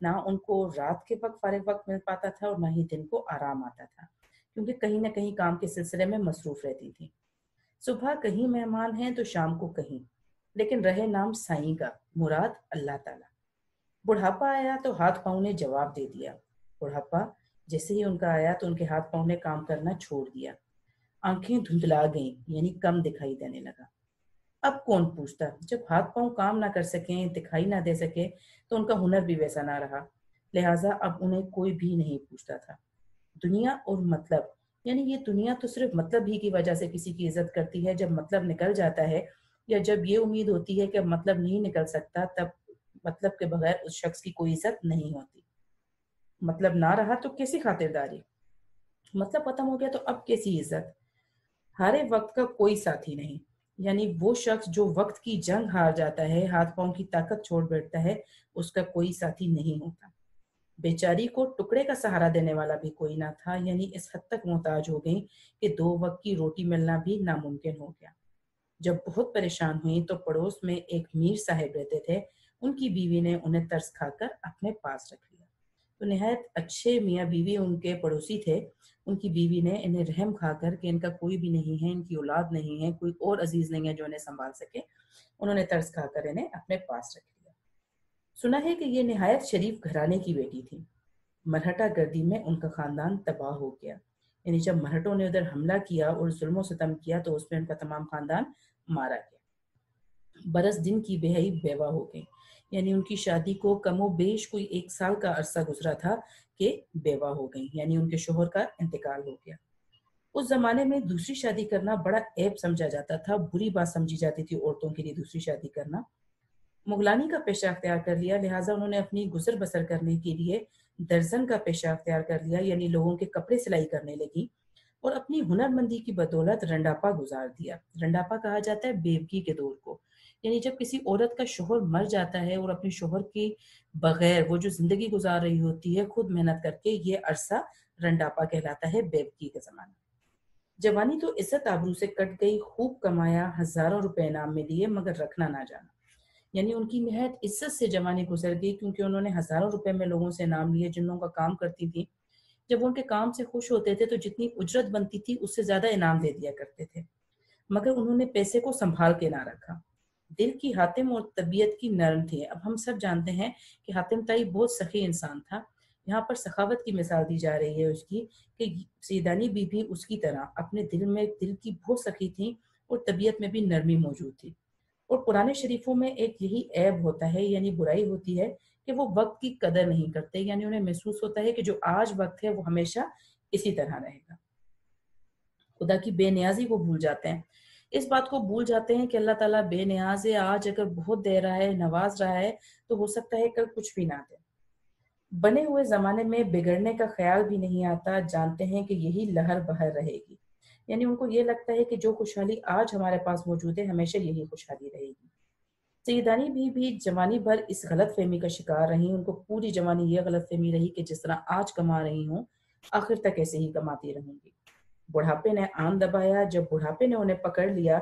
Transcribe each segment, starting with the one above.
نہ ان کو رات کے وقت فارغ وقت مل پاتا تھا اور نہ ہی دن کو آرام آتا تھا، کیونکہ کہیں نہ کہیں کام کے سلسلے میں مصروف رہتی تھی۔ صبح کہیں مہمان ہیں تو شام کو کہیں، لیکن رہے نام سائیں کا، مراد اللہ تعالیٰ۔ بڑھاپا آیا تو ہاتھ پاؤں نے جواب دے دیا۔ بڑھاپا جیسے ہی ان کا آیا تو ان کے ہاتھ پاؤں نے کام کرنا چھوڑ دیا، آنکھیں دھندلا گئیں، یعنی کم دکھائی دینے لگا۔ اب کون پوچھتا؟ جب ہاتھ پاؤں کام نہ کر سکیں، دکھائی نہ دے سکے، تو ان کا ہنر بھی ویسا نہ رہا، لہٰذا اب انہیں کوئی بھی نہیں پوچھتا تھا۔ دنیا اور مطلب، یعنی یہ دنیا تو صرف مطلب ہی کی وجہ سے کسی کی عزت کرتی ہے۔ جب مطلب نکل جاتا ہے یا جب یہ امید ہوتی ہے کہ اب مطلب نہیں نکل سکتا، تب مطلب کے بغیر اس شخص کی کوئی عزت نہیں ہوتی۔ مطلب نہ رہا تو کیسی خاطرداری؟ مطلب ختم ہو گیا تو اب کیسی عزت؟ ہارے وقت کا کوئی ساتھی نہیں، یعنی وہ شخص جو وقت کی جنگ ہار جاتا ہے، ہاتھ پاؤں کی طاقت چھوڑ بیٹھتا ہے، اس کا کوئی ساتھی نہیں ہوتا۔ بیچاری کو ٹکڑے کا سہارا دینے والا بھی کوئی نہ تھا، یعنی اس حد تک محتاج ہو گئی کہ 2 وقت کی روٹی ملنا بھی ناممکن ہو گیا۔ جب بہت پریشان ہوئی تو پڑوس میں ایک میر صاحب رہتے تھے، ان کی بیوی نے انہیں ترس کھا کر اپنے پاس رکھ لیا۔ تو نہایت اچھے میاں بیوی ان کے پڑوسی تھے۔ ان کی بیوی نے انہیں رحم کھا کر کہ ان کا کوئی بھی نہیں ہے، ان کی اولاد نہیں ہے، کوئی اور عزیز نہیں ہے جو انہیں سنبھال سکے، انہوں نے ترس کھا کر انہیں اپنے پاس رکھ لیا۔ سنا ہے کہ یہ نہایت شریف گھرانے کی بیٹی تھی۔ مرہٹا گردی میں ان کا خاندان تباہ ہو گیا، یعنی جب مرہٹوں نے ادھر حملہ کیا اور ظلم و ستم کیا تو اس میں ان کا تمام خاندان مارا گیا۔ برس دن کی بہئی بیوہ ہو گئی، یعنی ان کی شادی کو کم و بیش کوئی 1 سال کا عرصہ گزرا تھا کہ بیوہ ہو گئی، یعنی ان کے شوہر کا انتقال ہو گیا۔ اس زمانے میں دوسری شادی کرنا بڑا عیب سمجھا جاتا تھا، بری بات سمجھی جاتی تھی عورتوں کے لیے دوسری شادی کرنا۔ مغلانی کا پیشہ اختیار کر لیا، لہٰذا انہوں نے اپنی گزر بسر کرنے کے لیے درزن کا پیشہ اختیار کر لیا، یعنی لوگوں کے کپڑے سلائی کرنے لگی اور اپنی ہنر مندی کی بدولت رنڈاپا گزار دیا۔ رنڈاپا کہا جاتا ہے بیوگی کے دور کو، یعنی جب کسی عورت کا شوہر مر جاتا ہے اور اپنے شوہر کے بغیر وہ جو زندگی گزار رہی ہوتی ہے خود محنت کر کے، یہ عرصہ رنڈاپا کہلاتا ہے، بیوگی کا زمانہ۔ جوانی تو عزت آبرو سے کٹ گئی، خوب کمایا، ہزاروں روپے انعام میں دیے، مگر رکھنا نہ جانا، یعنی ان کی نہایت عزت سے جوانی گزر گئی، کیونکہ انہوں نے ہزاروں روپے میں لوگوں سے انعام لیے جن لوگوں کا کام کرتی تھی۔ جب وہ ان کے کام سے خوش ہوتے تھے تو جتنی اجرت بنتی تھی اس سے زیادہ انعام دے دیا کرتے تھے، مگر انہوں نے پیسے کو سنبھال کے نہ رکھا۔ دل کی حاتم اور طبیعت کی نرم تھی۔ اب ہم سب جانتے ہیں کہ حاتم تائی بہت سخی انسان تھا۔ یہاں پر سخاوت کی مثال دی جا رہی ہے اس کی، کہ سیدانی بی بھی اس کی طرح اپنے دل میں دل کی بہت سخی تھی اور طبیعت میں بھی نرمی موجود تھی۔ اور قرآن شریفوں میں ایک یہی عیب ہوتا ہے، یعنی برائی ہوتی ہے کہ وہ وقت کی قدر نہیں کرتے، یعنی انہیں محسوس ہوتا ہے کہ جو آج وقت ہے وہ ہمیشہ اسی طرح رہے گا۔ خدا کی بے نیازی وہ بھول جاتے ہیں، اس بات کو بھول جاتے ہیں کہ اللہ تعالیٰ بے نیاز ہے، آج اگر بہت دے رہا ہے، نواز رہا ہے، تو ہو سکتا ہے کل کچھ بھی نہ دے۔ بنے ہوئے زمانے میں بگڑنے کا خیال بھی نہیں آتا، جانتے ہیں کہ یہی لہر بہر رہے گی، یعنی ان کو یہ لگتا ہے کہ جو خوشحالی آج ہمارے پاس موجود ہے ہمیشہ یہی خوشحالی رہے گی۔ سیدانی بھی جوانی بھر اس غلط فہمی کا شکار رہی، ان کو پوری جوانی یہ غلط فہمی رہی کہ جس طرح آج کما رہی ہوں آخر تک ایسے ہی کماتی رہوں گی۔ بڑھاپے نے آن دبایا، جب بڑھاپے نے انہیں پکڑ لیا،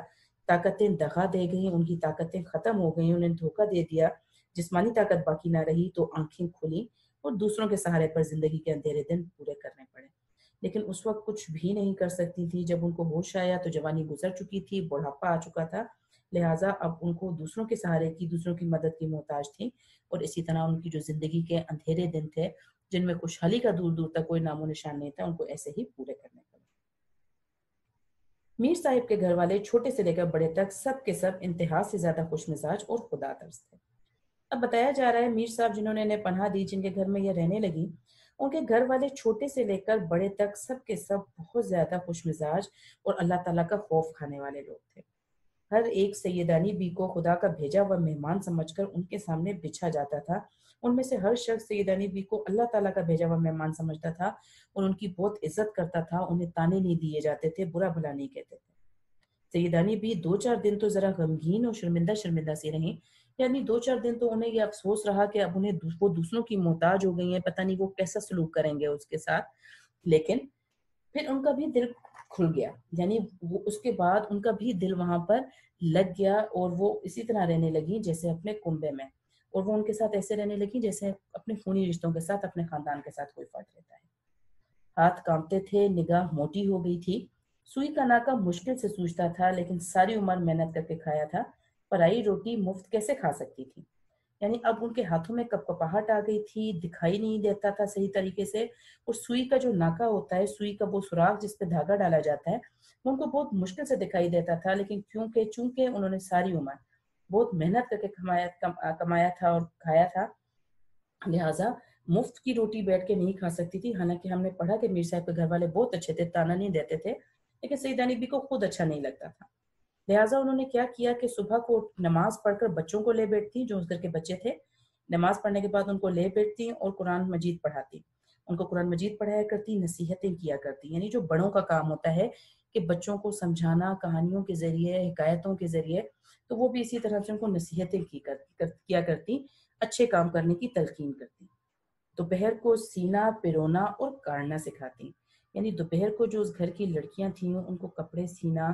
طاقتیں دغا دے گئیں، ان کی طاقتیں ختم ہو گئیں، انہیں دھوکہ دے دیا، جسمانی طاقت باقی نہ رہی تو آنکھیں کھلی اور دوسروں کے سہارے پر زندگی کے اندھیرے دن پورے کرنے پڑے۔ لیکن اس وقت کچھ بھی نہیں کر سکتی تھی۔ جب ان کو ہوش آیا تو جوانی گزر چکی تھی، بڑھاپا آ چکا تھا، لہٰذا اب ان کو دوسروں کے سہارے کی، دوسروں کی مدد کی محتاج تھی، اور اسی طرح ان کی جو زندگی کے اندھیرے دن تھے جن میں خوشحالی کا دور دور تک کوئی نام و نشان نہیں تھا، ان کو ایسے ہی پورے کرنے پڑے۔ میر صاحب کے گھر والے چھوٹے سے لے کر بڑے تک سب کے سب انتہا سے زیادہ خوش مزاج اور خدا ترس تھے۔ اب بتایا جا رہا ہے میر صاحب جنہوں نے انہیں پناہ دی، جن کے گھر میں یہ رہنے لگی، ان کے گھر والے چھوٹے سے لے کر بڑے تک سب کے سب بہت زیادہ خوش مزاج اور اللہ تعالیٰ کا خوف کھانے والے لوگ تھے۔ ہر ایک سیدانی بی کو خدا کا بھیجا ہوا مہمان سمجھ کر ان کے سامنے بچھا جاتا تھا۔ ان میں سے ہر شخص سیدانی بی کو اللہ تعالیٰ کا بھیجا ہوا مہمان سمجھتا تھا اور ان کی بہت عزت کرتا تھا۔ انہیں تانے نہیں دیے جاتے تھے، برا بھلا نہیں کہتے تھے۔ سیدانی بھی 2-4 دن تو ذرا غمگین اور شرمندہ شرمندہ سی رہیں، یعنی 2-4 دن تو انہیں یہ افسوس رہا کہ اب انہیں وہ دوسروں کی محتاج ہو گئی ہیں، پتہ نہیں وہ کیسا سلوک کریں گے اس کے ساتھ۔ لیکن پھر ان کا بھی دل کھل گیا، یعنی وہ اس کے بعد ان کا بھی دل وہاں پر لگ گیا اور وہ اسی طرح رہنے لگی جیسے اپنے کنبے میں، اور وہ ان کے ساتھ ایسے رہنے لگی جیسے اپنے خونی رشتوں کے ساتھ اپنے خاندان کے ساتھ کوئی فرق رہتا ہے۔ ہاتھ کانپتے تھے، نگاہ موٹی ہو گئی تھی، سوئی کا ناکہ مشکل سے سوجتا تھا، لیکن ساری عمر محنت کر کے کھایا تھا، پرائی روٹی مفت کیسے کھا سکتی تھی؟ یعنی اب ان کے ہاتھوں میں کپکپاہٹ آ گئی تھی، دکھائی نہیں دیتا تھا صحیح طریقے سے، اور سوئی کا جو ناکہ ہوتا ہے، سوئی کا وہ سوراخ جس پہ دھاگا ڈالا جاتا ہے، وہ ان کو بہت مشکل سے دکھائی دیتا تھا، لیکن چونکہ انہوں نے ساری عمر بہت محنت کر کے کمایا تھا اور کھایا تھا، لہٰذا مفت کی روٹی بیٹھ کے نہیں کھا سکتی تھی۔ حالانکہ ہم نے پڑھا کہ میر صاحب کے گھر والے بہت اچھے تھے، تانا نہیں دیتے تھے، لیکن سیدانی بی کو خود اچھا نہیں لگتا تھا۔ لہٰذا انہوں نے کیا کیا کہ صبح کو نماز پڑھ کر بچوں کو لے بیٹھتی، جو اس گھر کے بچے تھے، نماز پڑھنے کے بعد ان کو لے بیٹھتی اور قرآن مجید پڑھاتی، ان کو قرآن مجید پڑھایا کرتی، نصیحتیں کیا کرتی، یعنی جو بڑوں کا کام ہوتا ہے کہ بچوں کو سمجھانا کہانیوں کے ذریعے، حکایتوں کے ذریعے، تو وہ بھی اسی طرح سے ان کو نصیحتیں کیا کرتی، اچھے کام کرنے کی تلقین کرتی۔ دوپہر کو سینا پرونا اور کاٹنا سکھاتی، یعنی دوپہر کو جو اس گھر کی لڑکیاں تھیں ان کو کپڑے سینا،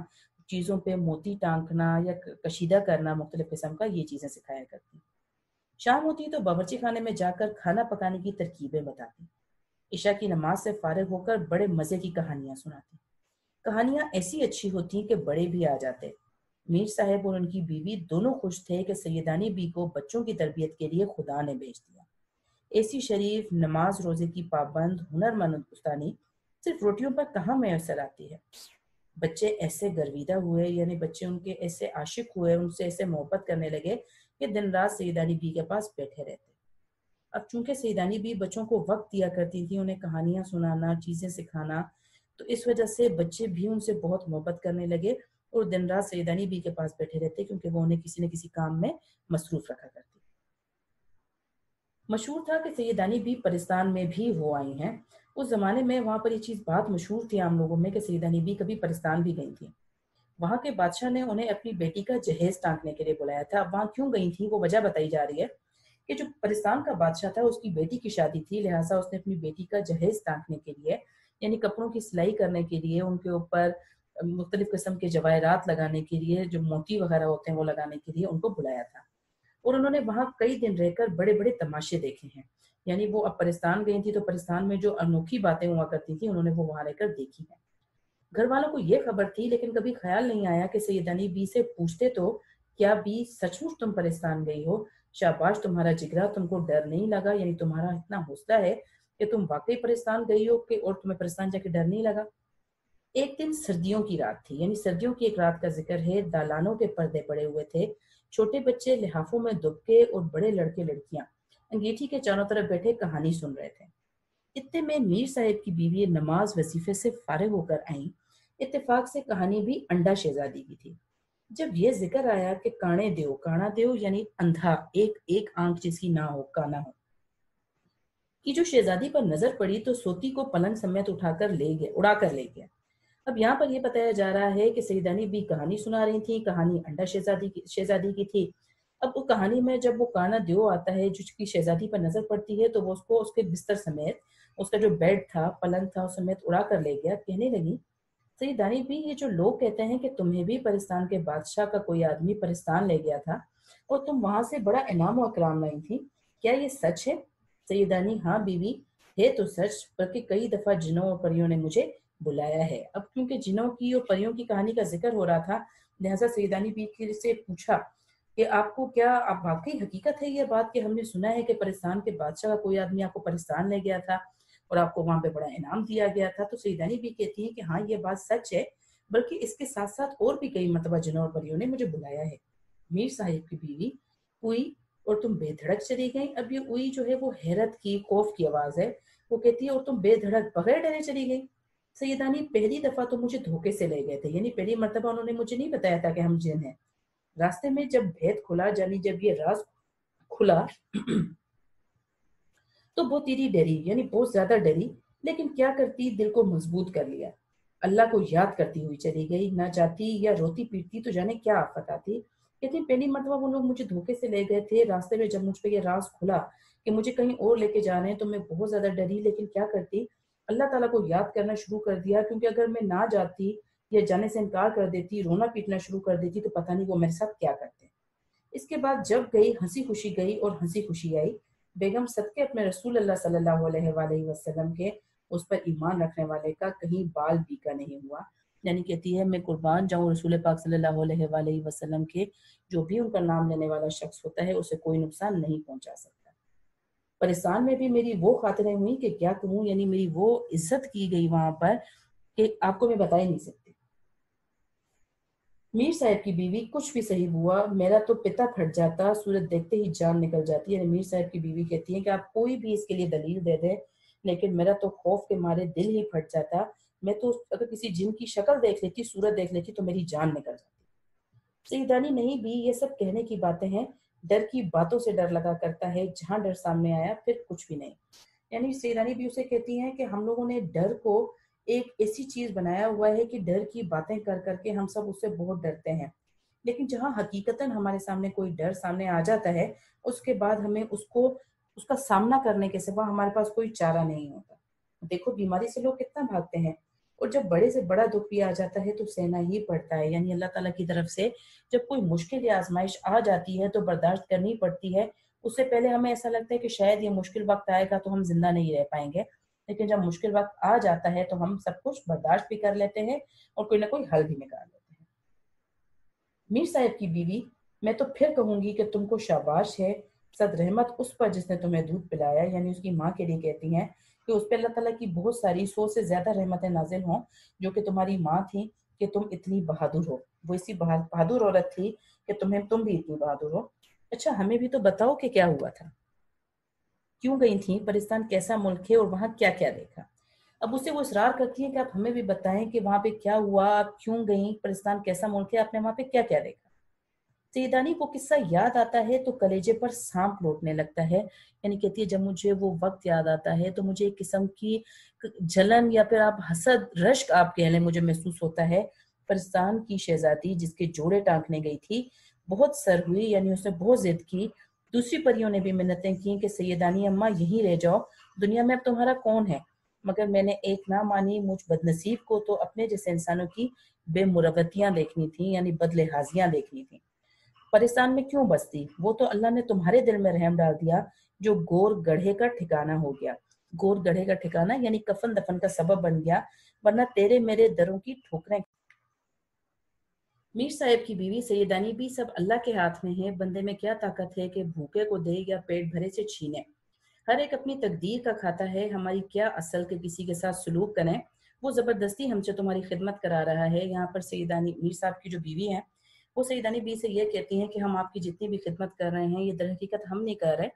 چیزوں پہ موتی ٹانکنا یا کشیدہ کرنا مختلف قسم کا، یہ چیزیں سکھایا کرتی۔ شام ہوتی تو باورچی خانے میں جا کر کھانا پکانے کی ترکیبیں بتاتی۔ عشاء کی نماز سے فارغ ہو کر بڑے مزے کی کہانیاں سناتی۔ کہانیاں ایسی اچھی ہوتی کہ بڑے بھی آ جاتے۔ میر صاحب اور ان کی بیوی دونوں خوش تھے کہ سیدانی بی کو بچوں کی تربیت کے لیے خدا نے بھیج دیا۔ ایسی شریف، نماز روزے کی پابند، ہنرمند استانی صرف روٹیوں پر کہاں میسر آتی ہے۔ بچے ایسے گرویدہ ہوئے، یعنی بچے ان کے ایسے عاشق ہوئے، ان سے ایسے محبت کرنے لگے کہ دن رات سیدانی بی کے پاس بیٹھے رہتے۔ اب چونکہ سیدانی بی بچوں کو وقت دیا کرتی تھی، انہیں کہانیاں سنانا، چیزیں سکھانا، تو اس وجہ سے بچے بھی ان سے بہت محبت کرنے لگے اور دن رات سیدانی بی کے پاس بیٹھے رہتے، کیونکہ وہ انہیں کسی نہ کسی کام میں مصروف رکھا کرتی۔ مشہور تھا کہ سیدانی بی پرستان میں بھی ہو آئی ہیں۔ اس زمانے میں وہاں پر یہ چیز بات مشہور تھی عام لوگوں میں کہ سیدانی بی کبھی پرستان بھی گئی تھیں۔ وہاں کے بادشاہ نے انہیں اپنی بیٹی کا جہیز ٹانکنے کے لیے بلایا تھا۔ اب وہاں کیوں گئی تھی وہ وجہ بتائی جا رہی ہے کہ جو پرستان کا بادشاہ تھا، اس کی بیٹی کی شادی تھی، لہٰذا اس نے اپنی بیٹی کا جہیز ٹانکنے کے لیے، یعنی کپڑوں کی سلائی کرنے کے لیے، ان کے اوپر مختلف قسم کے جواہرات لگانے کے لیے، جو موتی وغیرہ ہوتے ہیں وہ لگانے کے لیے ان کو بلایا تھا۔ اور انہوں نے وہاں کئی دن رہ کر بڑے بڑے تماشے دیکھے ہیں، یعنی وہ اب پرستان گئی تھی تو پرستان میں جو انوکھی باتیں ہوا کرتی تھیں انہوں نے وہ وہاں رہ کر دیکھی ہیں۔ گھر والوں کو یہ خبر تھی، لیکن کبھی خیال نہیں آیا کہ سیدانی بی سے پوچھتے تو کیا بی سچ مچ تم پرستان گئی ہو؟ شاباش تمہارا جگرا، تم کو ڈر نہیں لگا، یعنی تمہارا اتنا حوصلہ ہے کہ تم واقعی پرستان گئی ہو کہ اور تمہیں پرستان جا کے ڈر نہیں لگا۔ ایک دن سردیوں کی رات تھی، یعنی سردیوں کی ایک رات کا ذکر ہے، دالانوں کے پردے پڑے ہوئے تھے، چھوٹے بچے لحافوں میں دبکے اور بڑے لڑکے لڑکیاں انگیٹھی کے چاروں طرف بیٹھے کہانی سن رہے تھے۔ اتنے میں میر صاحب کی بیوی نماز وظیفے سے فارغ ہو کر آئیں۔ اتفاق سے کہانی بھی انڈا شہزادی کی تھی۔ جب یہ ذکر آیا کہ کانا دیو یعنی اندھا، ایک آنکھ جس کی نہ ہو، کانا ہو، کی جو شہزادی پر نظر پڑی تو سوتی کو پلنگ سمیت اڑا کر لے گیا۔ اب یہاں پر یہ بتایا جا رہا ہے کہ سیدانی بھی کہانی سنا رہی تھی، کہانی انڈا شہزادی کی تھی۔ اب وہ کہانی میں جب وہ کانا دیو آتا ہے، جس کی شہزادی پر نظر پڑتی ہے، تو وہ اس کو اس کے بستر سمیت، اس کا جو بیڈ تھا، پلنگ تھا، اس سمیت اڑا کر لے گیا۔ کہنے لگی، سیدانی بھی یہ جو لوگ کہتے ہیں کہ تمہیں بھی پرستان کے بادشاہ کا کوئی آدمی پرستان لے گیا تھا اور تم وہاں سے بڑا انعام و اکرام لائی تھی، کیا یہ سچ ہے؟ سیدانی، ہاں بیوی، ہے تو سچ، بلکہ کئی دفعہ جنوں اور پریوں نے مجھے بلایا ہے۔ اب کیونکہ جنوں کی اور پریوں کی کہانی کا ذکر ہو رہا تھا، لہذا سیدانی بی سے پوچھا کہ آپ واقعی حقیقت ہے یہ بات کہ ہم نے سنا ہے کہ پرستان کے بادشاہ کا کوئی آدمی آپ کو پرستان لے گیا تھا اور آپ کو وہاں پہ بڑا انعام دیا گیا تھا؟ تو سیدانی بی کہتی ہیں کہ ہاں یہ بات سچ ہے، بلکہ اس کے ساتھ ساتھ اور بھی کئی مرتبہ جنوں اور پریوں نے مجھے بلایا ہے۔ میر صاحب کی بیوی ہوئی اور تم بے دھڑک چلی گئی۔ اب یہ ہوئی جو ہے وہ حیرت کی، خوف کی آواز ہے۔ وہ کہتی ہے اور تم بے دھڑک بغیر ڈرے چلی گئی؟ سیدانی، پہلی دفعہ تو مجھے دھوکے سے لے گئے تھے، یعنی پہلی مرتبہ انہوں نے مجھے نہیں بتایا تھا کہ ہم جن ہیں۔ راستے میں جب بھید کھلا، یعنی جب یہ راز کھلا تو بہت تیری ڈری، یعنی بہت زیادہ ڈری، لیکن کیا کرتی، دل کو مضبوط کر لیا، اللہ کو یاد کرتی ہوئی چلی گئی۔ نہ جاتی یا روتی پیٹتی تو جانے کیا آفت آتی۔ کہتی پہلی مرتبہ وہ لوگ مجھے دھوکے سے لے گئے تھے، راستے میں جب مجھ پہ یہ راز کھلا کہ مجھے کہیں اور لے کے جانے ہیں تو میں بہت زیادہ ڈری، لیکن کیا کرتی، اللہ تعالیٰ کو یاد کرنا شروع کر دیا، کیونکہ اگر میں نہ جاتی یا جانے سے انکار کر دیتی، رونا پیٹنا شروع کر دیتی، تو پتہ نہیں وہ میرے ساتھ کیا کرتے۔ اس کے بعد جب گئی ہنسی خوشی گئی اور ہنسی خوشی آئی۔ بیگم صدقے اپنے رسول اللہ صلی اللہ علیہ وآلہ وسلم کے اس پر ایمان رکھنے والے کا کہیں بال بیکا نہیں ہوا۔ یعنی کہتی ہے میں قربان جاؤں رسول پاک صلی اللہ علیہ وآلہ وسلم کے، جو بھی ان کا نام لینے والا شخص ہوتا ہے اسے کوئی نقصان نہیں پہنچا سکتا۔ پاکستان میں بھی میری وہ خاطریں ہوئی کہ کیا کہوں، یعنی میری وہ عزت کی گئی وہاں پر کہ آپ کو میں بتا ہی نہیں سکتی۔ میر صاحب کی بیوی کچھ بھی صحیح ہوا، میرا تو پتا پھٹ جاتا، صورت دیکھتے ہی جان نکل جاتی ہے۔ یعنی میر صاحب کی بیوی کہتی ہے کہ آپ کوئی بھی اس کے لیے دلیل دے دیں، لیکن میرا تو خوف کے مارے دل ہی پھٹ جاتا، میں تو اگر کسی جن کی شکل دیکھ لیتی، صورت دیکھ لیتی تو میری جان نکل جاتی۔ سیدانی نہیں بھی یہ سب کہنے کی باتیں ہیں، ڈر کی باتوں سے ڈر لگا کرتا ہے، جہاں ڈر سامنے آیا پھر کچھ بھی نہیں۔ یعنی سیدانی بھی اسے کہتی ہیں کہ ہم لوگوں نے ڈر کو ایک ایسی چیز بنایا ہوا ہے کہ ڈر کی باتیں کر کر کے ہم سب اس سے بہت ڈرتے ہیں، لیکن جہاں حقیقتاً ہمارے سامنے کوئی ڈر سامنے آ جاتا ہے، اس کے بعد ہمیں اس کا سامنا کرنے کے سوا ہمارے پاس کوئی چارہ نہیں ہوتا۔ دیکھو بیماری سے لوگ کتنا بھاگتے ہیں، اور جب بڑے سے بڑا دکھ بھی آ جاتا ہے تو سہنا ہی پڑتا ہے۔ یعنی اللہ تعالیٰ کی طرف سے جب کوئی مشکل یا آزمائش آ جاتی ہے تو برداشت کرنی پڑتی ہے۔ اس سے پہلے ہمیں ایسا لگتا ہے کہ شاید یہ مشکل وقت آئے گا تو ہم زندہ نہیں رہ پائیں گے، لیکن جب مشکل وقت آ جاتا ہے تو ہم سب کچھ برداشت بھی کر لیتے ہیں اور کوئی نہ کوئی حل بھی نکال لیتے ہیں۔ میر صاحب کی بیوی، میں تو پھر کہوں گی کہ تم کو شاباش ہے، صد رحمت اس پر جس نے تمہیں دودھ پلایا۔ یعنی اس کی ماں کے لیے کہتی ہیں کہ اس پہ اللہ تعالیٰ کی بہت ساری 100 سے زیادہ رحمتیں نازل ہوں، جو کہ تمہاری ماں تھی کہ تم اتنی بہادر ہو۔ وہ اسی بہادر عورت تھی کہ تم بھی اتنی بہادر ہو۔ اچھا ہمیں بھی تو بتاؤ کہ کیا ہوا تھا، کیوں گئی تھیں، پاکستان کیسا ملک ہے اور وہاں کیا کیا دیکھا۔ اب اسے وہ اصرار کرتی ہیں کہ آپ ہمیں بھی بتائیں کہ وہاں پہ کیا ہوا، آپ کیوں گئیں، پاکستان کیسا ملک ہے، آپ نے وہاں پہ کیا کیا دیکھا۔ سیدانی کو قصہ یاد آتا ہے تو کلیجے پر سانپ لوٹنے لگتا ہے۔ یعنی کہتی ہے جب مجھے وہ وقت یاد آتا ہے تو مجھے ایک قسم کی جلن یا پھر آپ حسد رشک آپ کہہ لیں مجھے محسوس ہوتا ہے۔ پاکستان کی شہزادی جس کے جوڑے ٹانکنے گئی تھی بہت سر ہوئی، یعنی اس نے بہت ضد کی۔ دوسری پریوں نے بھی منتیں کی کہ سیدانی اماں یہیں رہ جاؤ، دنیا میں اب تمہارا کون ہے، مگر میں نے ایک نہ مانی۔ مجھ بدنصیب کو تو اپنے جیسے انسانوں کی بے مروتیاں دیکھنی تھیں، یعنی بدلحاظیاں دیکھنی تھیں۔ پاکستان میں کیوں بستی، وہ تو اللہ نے تمہارے دل میں رحم ڈال دیا جو گور گڑھے کا ٹھکانہ ہو گیا۔ گور گڑھے کا ٹھکانہ یعنی کفن دفن کا سبب بن گیا، ورنہ تیرے میرے دروں کی ٹھوکریں۔ میر صاحب کی بیوی سیدانی بھی سب اللہ کے ہاتھ میں ہے، بندے میں کیا طاقت ہے کہ بھوکے کو دے یا پیٹ بھرے سے چھینے۔ ہر ایک اپنی تقدیر کا کھاتا ہے، ہماری کیا اصل کے کسی کے ساتھ سلوک کریں، وہ زبردستی ہم سے تمہاری خدمت کرا رہا ہے۔ یہاں پر سیدانی میر صاحب کی جو بیوی ہیں وہ سیدانی بی سے یہ کہتی ہیں کہ ہم آپ کی جتنی بھی خدمت کر رہے ہیں یہ در حقیقت ہم نہیں کر رہے،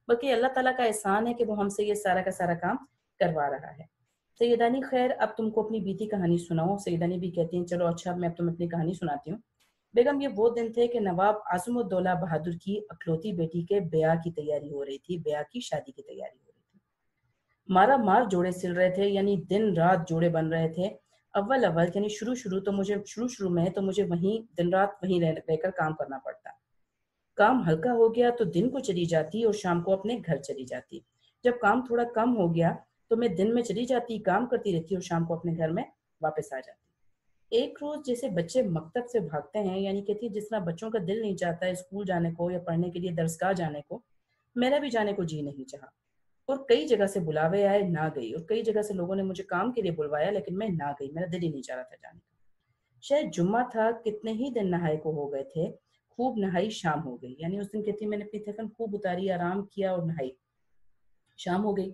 بلکہ اللہ تعالیٰ کا احسان ہے کہ وہ ہم سے یہ سارا کا سارا کام کروا رہا ہے۔ سیدانی خیر اب تم کو اپنی بیتی کہانی سناؤ۔ سیدانی بھی کہتی ہیں چلو اچھا میں اب تمہیں اپنی کہانی سناتی ہوں۔ بیگم یہ وہ دن تھے کہ نواب اعظم الدولہ بہادر کی اکلوتی بیٹی کے بیاہ کی تیاری ہو رہی تھی، بیاہ کی شادی کی تیاری ہو رہی تھی۔ مارا مار جوڑے سل رہے تھے، یعنی دن رات جوڑے بن رہے تھے۔ اول یعنی شروع میں تو مجھے وہیں دن رات وہیں رہ کر کام کرنا پڑتا۔ کام ہلکا ہو گیا تو دن کو چلی جاتی اور شام کو اپنے گھر چلی جاتی۔ جب کام تھوڑا کم ہو گیا تو میں دن میں چلی جاتی، کام کرتی رہتی اور شام کو اپنے گھر میں واپس آ جاتی۔ ایک روز جیسے بچے مکتب سے بھاگتے ہیں، یعنی کہتی جس طرح بچوں کا دل نہیں چاہتا ہے اسکول جانے کو یا پڑھنے کے لیے درسگاہ جانے کو، میرا بھی جانے کو جی نہیں چاہا، اور کئی جگہ سے بلاوے آئے نہ گئی، اور کئی جگہ سے لوگوں نے مجھے کام کے لیے بلوایا لیکن میں نہ گئی، میرا دل ہی نہیں چاہ رہا تھا جانے کا۔ شاید جمعہ تھا، کتنے ہی دن نہائے کو ہو گئے تھے، خوب نہائی، شام ہو گئی۔ یعنی اس دن کہتی میں نے اپنی تھکن خوب اتاری، آرام کیا اور نہائی، شام ہو گئی۔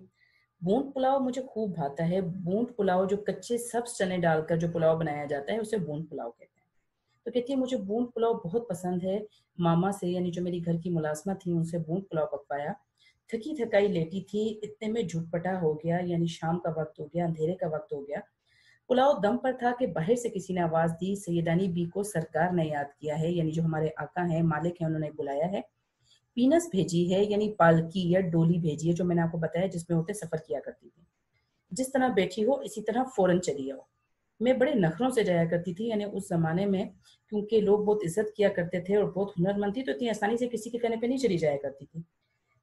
بونٹ پلاؤ مجھے خوب بھاتا ہے، بونٹ پلاؤ جو کچے سبز چنے ڈال کر جو پلاؤ بنایا جاتا ہے اسے بونٹ پلاؤ کہتے ہیں۔ تو کہتی ہے مجھے بونٹ پلاؤ بہت پسند ہے، ماما سے یعنی جو میری گھر کی ملازمہ تھی ان سے بونٹ پلاؤ پکوایا۔ تھکی تھکائی لیٹی تھی، اتنے میں جھٹ پٹا ہو گیا، یعنی شام کا وقت ہو گیا، اندھیرے کا وقت ہو گیا۔ پلاؤ دم پر تھا کہ باہر سے کسی نے آواز دی، سیدانی بی کو سرکار نے یاد کیا ہے، یعنی جو ہمارے آقا ہیں مالک ہیں انہوں نے بلایا ہے، پینس بھیجی ہے، یعنی پالکی یا ڈولی بھیجی ہے، جو میں نے آپ کو بتایا جس میں عورتیں سفر کیا کرتی تھی۔ جس طرح بیٹھی ہو اسی طرح فوراً چلی آؤ۔ میں بڑے نخروں سے جایا کرتی تھی، یعنی اس زمانے میں کیونکہ لوگ بہت عزت کیا کرتے تھے اور بہت ہنر مند تھی تو اتنی آسانی سے کسی کے کہنے پہ نہیں چلی جایا کرتی تھی۔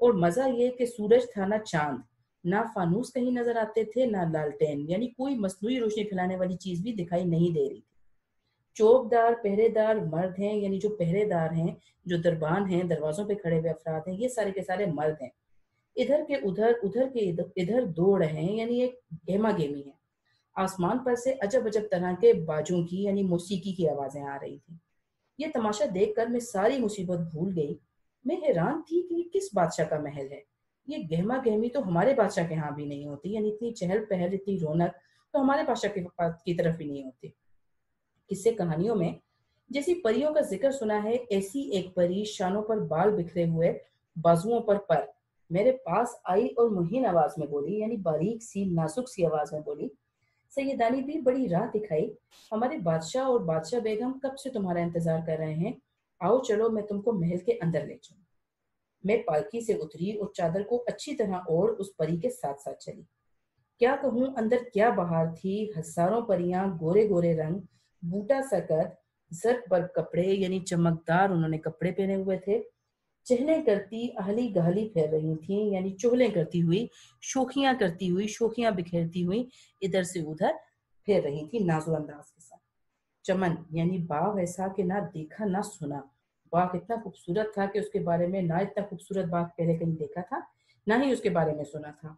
اور مزہ یہ کہ سورج تھا نہ چاند، نہ فانوس کہیں نظر آتے تھے، نہ لالٹین، یعنی کوئی مصنوعی روشنی پھیلانے والی چیز بھی دکھائی نہیں دے رہی تھی۔ چوبدار پہرے دار مرد ہیں، یعنی جو پہرے دار ہیں، جو دربان ہیں، دروازوں پہ کھڑے ہوئے افراد ہیں، یہ سارے کے سارے مرد ہیں۔ ادھر کے ادھر، ادھر کے ادھر دوڑ رہے ہیں، یعنی ایک گہما گہمی ہے۔ آسمان پر سے عجب عجب طرح کے باجوں کی یعنی موسیقی کی آوازیں آ رہی تھیں۔ یہ تماشا دیکھ کر میں ساری مصیبت بھول گئی۔ میں حیران تھی کہ یہ کس بادشاہ کا محل ہے۔ یہ گہما گہمی تو ہمارے بادشاہ کے ہاں بھی نہیں ہوتی، یعنی اتنی چہل پہل، اتنی رونق تو ہمارے بادشاہ کی طرف بھی نہیں ہوتی۔ قصے کہانیوں میں جیسی پریوں کا ذکر سنا ہے، ایسی ایک پری شانوں پر بال بکھرے ہوئے، بازوؤں پر پر، میرے پاس آئی اور مہین آواز میں بولی، یعنی باریک سی نازک سی آواز میں بولی، سیدانی بھی بڑی راہ دکھائی، ہمارے بادشاہ اور بادشاہ بیگم کب سے تمہارا انتظار کر رہے ہیں، آؤ چلو میں تم کو محل کے اندر لے چلوں۔ میں پالکی سے اتری اور چادر کو اچھی طرح اوڑھ اس پری کے ساتھ ساتھ چلی۔ کیا کہوں اندر کیا بہار تھی، ہزاروں پریاں، گورے گورے رنگ، بوٹا سکت، زرق برق کپڑے یعنی چمکدار انہوں نے کپڑے پہنے ہوئے تھے، چہلیں کرتی اہلی گہلی پھیر رہی تھیں، یعنی چہلیں کرتی ہوئی، شوخیاں بکھیرتی ہوئی ادھر سے ادھر پھیر رہی تھی نازو انداز کے ساتھ۔ چمن یعنی باغ ایسا کہ نہ دیکھا نہ سنا۔ باغ اتنا خوبصورت تھا کہ اس کے بارے میں نہ اتنا خوبصورت باغ پہلے کہیں دیکھا تھا، نہ ہی اس کے بارے میں سنا تھا۔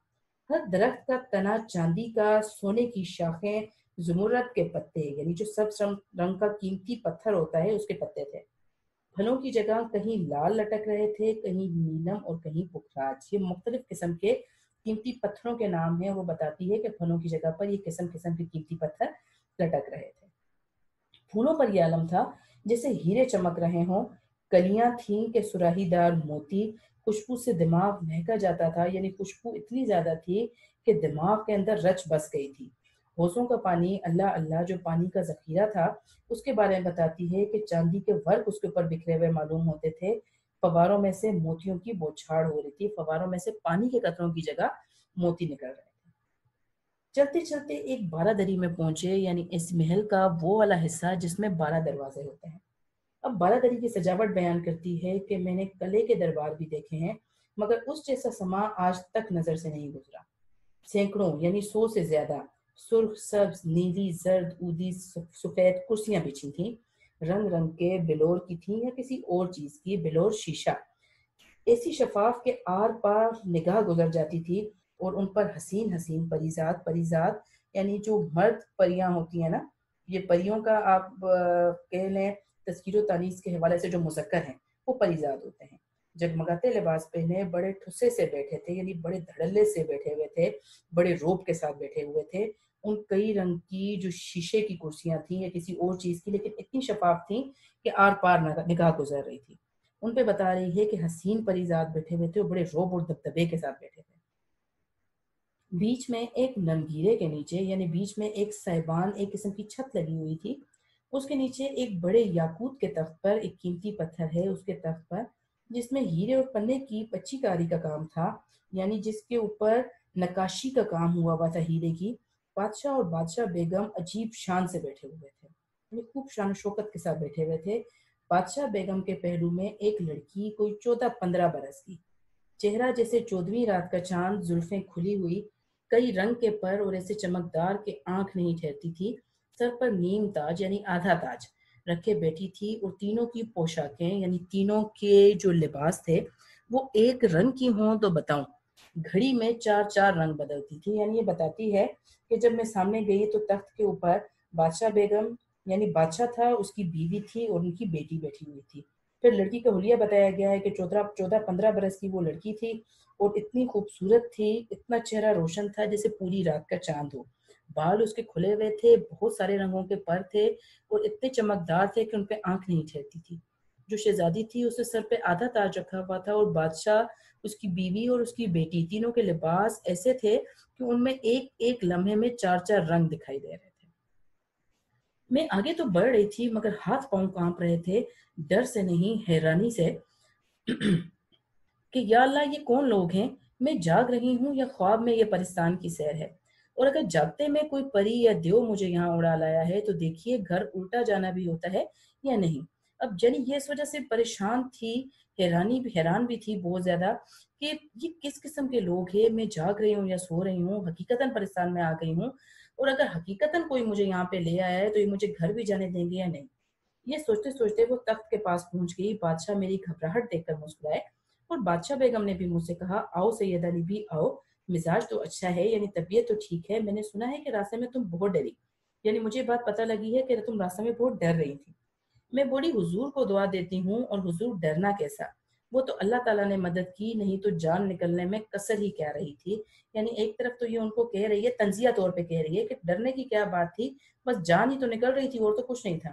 ہر درخت کا تنا چاندی کا، سونے کی شاخیں، زمرد کے پتے یعنی جو سبز رنگ کا قیمتی پتھر ہوتا ہے اس کے پتے تھے۔ پھلوں کی جگہ کہیں لال لٹک رہے تھے، کہیں نیلم اور کہیں پکھراج۔ یہ مختلف قسم کے قیمتی پتھروں کے نام ہیں، وہ بتاتی ہے کہ پھلوں کی جگہ پر یہ قسم قسم کے قیمتی پتھر لٹک رہے تھے۔ پھولوں پر یہ عالم تھا جیسے ہیرے چمک رہے ہوں، کلیاں تھیں کہ سراہی دار موتی، خوشبو سے دماغ مہکا جاتا تھا، یعنی خوشبو اتنی زیادہ تھی کہ دماغ کے اندر رچ بس گئی تھی۔ حوضوں کا پانی، اللہ اللہ جو پانی کا ذخیرہ تھا، اس کے بارے میں بتاتی ہے کہ چاندی کے ورق اس کے اوپر بکھرے ہوئے معلوم ہوتے تھے، فواروں میں سے موتیوں کی بوچھاڑ ہو رہی تھی، فواروں میں سے پانی کے قطروں کی جگہ موتی نکل رہے تھے۔ چلتے چلتے ایک بارہ دری میں پہنچے، یعنی اس محل کا وہ والا حصہ جس میں 12 دروازے ہوتے ہیں۔ اب بارہ دری کی سجاوٹ بیان کرتی ہے کہ میں نے قلعے کے دربار بھی دیکھے ہیں، مگر اس جیسا سما آج تک نظر سے نہیں گزرا۔ سینکڑوں یعنی 100 سے زیادہ سرخ، سبز، نیلی، زرد، اودی، سفید کرسیاں بچھی تھیں، رنگ رنگ کے، بلور کی تھیں یا کسی اور چیز کی، بلور شیشہ، ایسی شفاف کے آر پار نگاہ گزر جاتی تھی، اور ان پر حسین حسین پریزاد یعنی جو مرد پریاں ہوتی ہیں نا، یہ پریوں کا آپ کہہ لیں تذکیر و تانیث کے حوالے سے جو مذکر ہیں وہ پریزاد ہوتے ہیں، جگمگاتے لباس پہنے، بڑے ٹھسے سے بیٹھے تھے، یعنی بڑے دھڑلے سے بیٹھے ہوئے تھے، بڑے روب کے ساتھ بیٹھے ہوئے تھے۔ ان کئی رنگ کی جو شیشے کی کرسیاں تھیں یا کسی اور چیز کی، لیکن اتنی شفاف تھیں کہ آر پار نگاہ گزر رہی تھی۔ ان پہ بتا رہی ہے کہ حسین پریزاد بیٹھے ہوئے تھے اور بڑے روب اور دبدبے کے ساتھ بیٹھے تھے۔ بیچ میں ایک نمگیرے کے نیچے، یعنی بیچ میں ایک سائبان، ایک قسم کی چھت لگی ہوئی تھی، اس کے نیچے ایک بڑے یاقوت کے تخت پر ایک قیمتی پتھر ہے، اس کے تخت پر جس میں ہیرے اور پنے کی پچی کاری کا کام تھا، یعنی جس کے اوپر نقاشی کا کام ہوا تھا ہیرے کی، بادشاہ اور بادشاہ بیگم عجیب شان سے بیٹھے ہوئے تھے، یعنی خوب شان و شوکت کے ساتھ بیٹھے ہوئے تھے۔ بادشاہ بیگم کے پہلو میں ایک لڑکی کوئی 14-15 برس کی، چہرہ جیسے 14ویں رات کا چاند، زلفیں کھلی ہوئی، کئی رنگ کے پر اور ایسے چمکدار کہ آنکھ نہیں ٹھہرتی تھی، سر پر نیم تاج یعنی آدھا تاج رکھے بیٹھی تھی، اور تینوں کی پوشاکیں یعنی تینوں کے جو لباس تھے وہ ایک رنگ کی ہوں تو بتاؤں، گھڑی میں 4 رنگ بدلتی تھی۔ یعنی یہ بتاتی ہے کہ جب میں سامنے گئی تو تخت کے اوپر بادشاہ بیگم یعنی بادشاہ تھا، اس کی بیوی تھی اور ان کی بیٹی بیٹھی ہوئی تھی۔ پھر لڑکی کا حلیہ بتایا گیا ہے کہ 14-15 برس کی وہ لڑکی تھی اور اتنی خوبصورت تھی، اتنا چہرہ روشن تھا جیسے پوری رات کا چاند ہو، بال اس کے کھلے ہوئے تھے، بہت سارے رنگوں کے پر تھے اور اتنے چمکدار تھے کہ ان پہ آنکھ نہیں ٹھہرتی تھی۔ جو شہزادی تھی اس نے سر پہ آدھا تاج رکھا ہوا تھا، اور بادشاہ، اس کی بیوی اور اس کی بیٹی، تینوں کے لباس ایسے تھے کہ ان میں ایک ایک لمحے میں 4 رنگ دکھائی دے رہے تھے۔ میں آگے تو بڑھ رہی تھی مگر ہاتھ پاؤں کانپ رہے تھے، ڈر سے نہیں حیرانی سے کہ یا اللہ یہ کون لوگ ہیں، میں جاگ رہی ہوں یا خواب میں یہ پرستان کی سیر ہے، اور اگر جاگتے میں کوئی پری یا دیو مجھے یہاں اڑا لایا ہے تو دیکھیے گھر الٹا جانا بھی ہوتا ہے یا نہیں۔ اب جنی یہ اس وجہ سے پریشان تھی، حیران بھی تھی بہت زیادہ کہ یہ کس قسم کے لوگ ہیں، میں جاگ رہی ہوں یا سو رہی ہوں، حقیقتاً پرستان میں آ گئی ہوں، اور اگر حقیقتاً کوئی مجھے یہاں پہ لے آیا ہے تو یہ مجھے گھر بھی جانے دیں گے یا نہیں۔ یہ سوچتے سوچتے وہ تخت کے پاس پہنچ گئی۔ بادشاہ میری گھبراہٹ دیکھ کر مسکرائے اور بادشاہ بیگم نے بھی مجھ سے کہا، آؤ سید علی بھی آؤ، مزاج تو اچھا ہے، یعنی طبیعت تو ٹھیک ہے، میں نے سنا ہے کہ راستے میں تم بہت ڈری، یعنی مجھے بات پتہ لگی ہے کہ تم راستے میں بہت ڈر رہی تھی۔ میں بولی، حضور کو دعا دیتی ہوں، اور حضور ڈرنا کیسا، وہ تو اللہ تعالیٰ نے مدد کی، نہیں تو جان نکلنے میں کسر ہی کیا رہی تھی۔ یعنی ایک طرف تو یہ ان کو کہہ رہی ہے، تنزیہ طور پہ کہہ رہی ہے کہ ڈرنے کی کیا بات تھی، بس جان ہی تو نکل رہی تھی اور تو کچھ نہیں تھا۔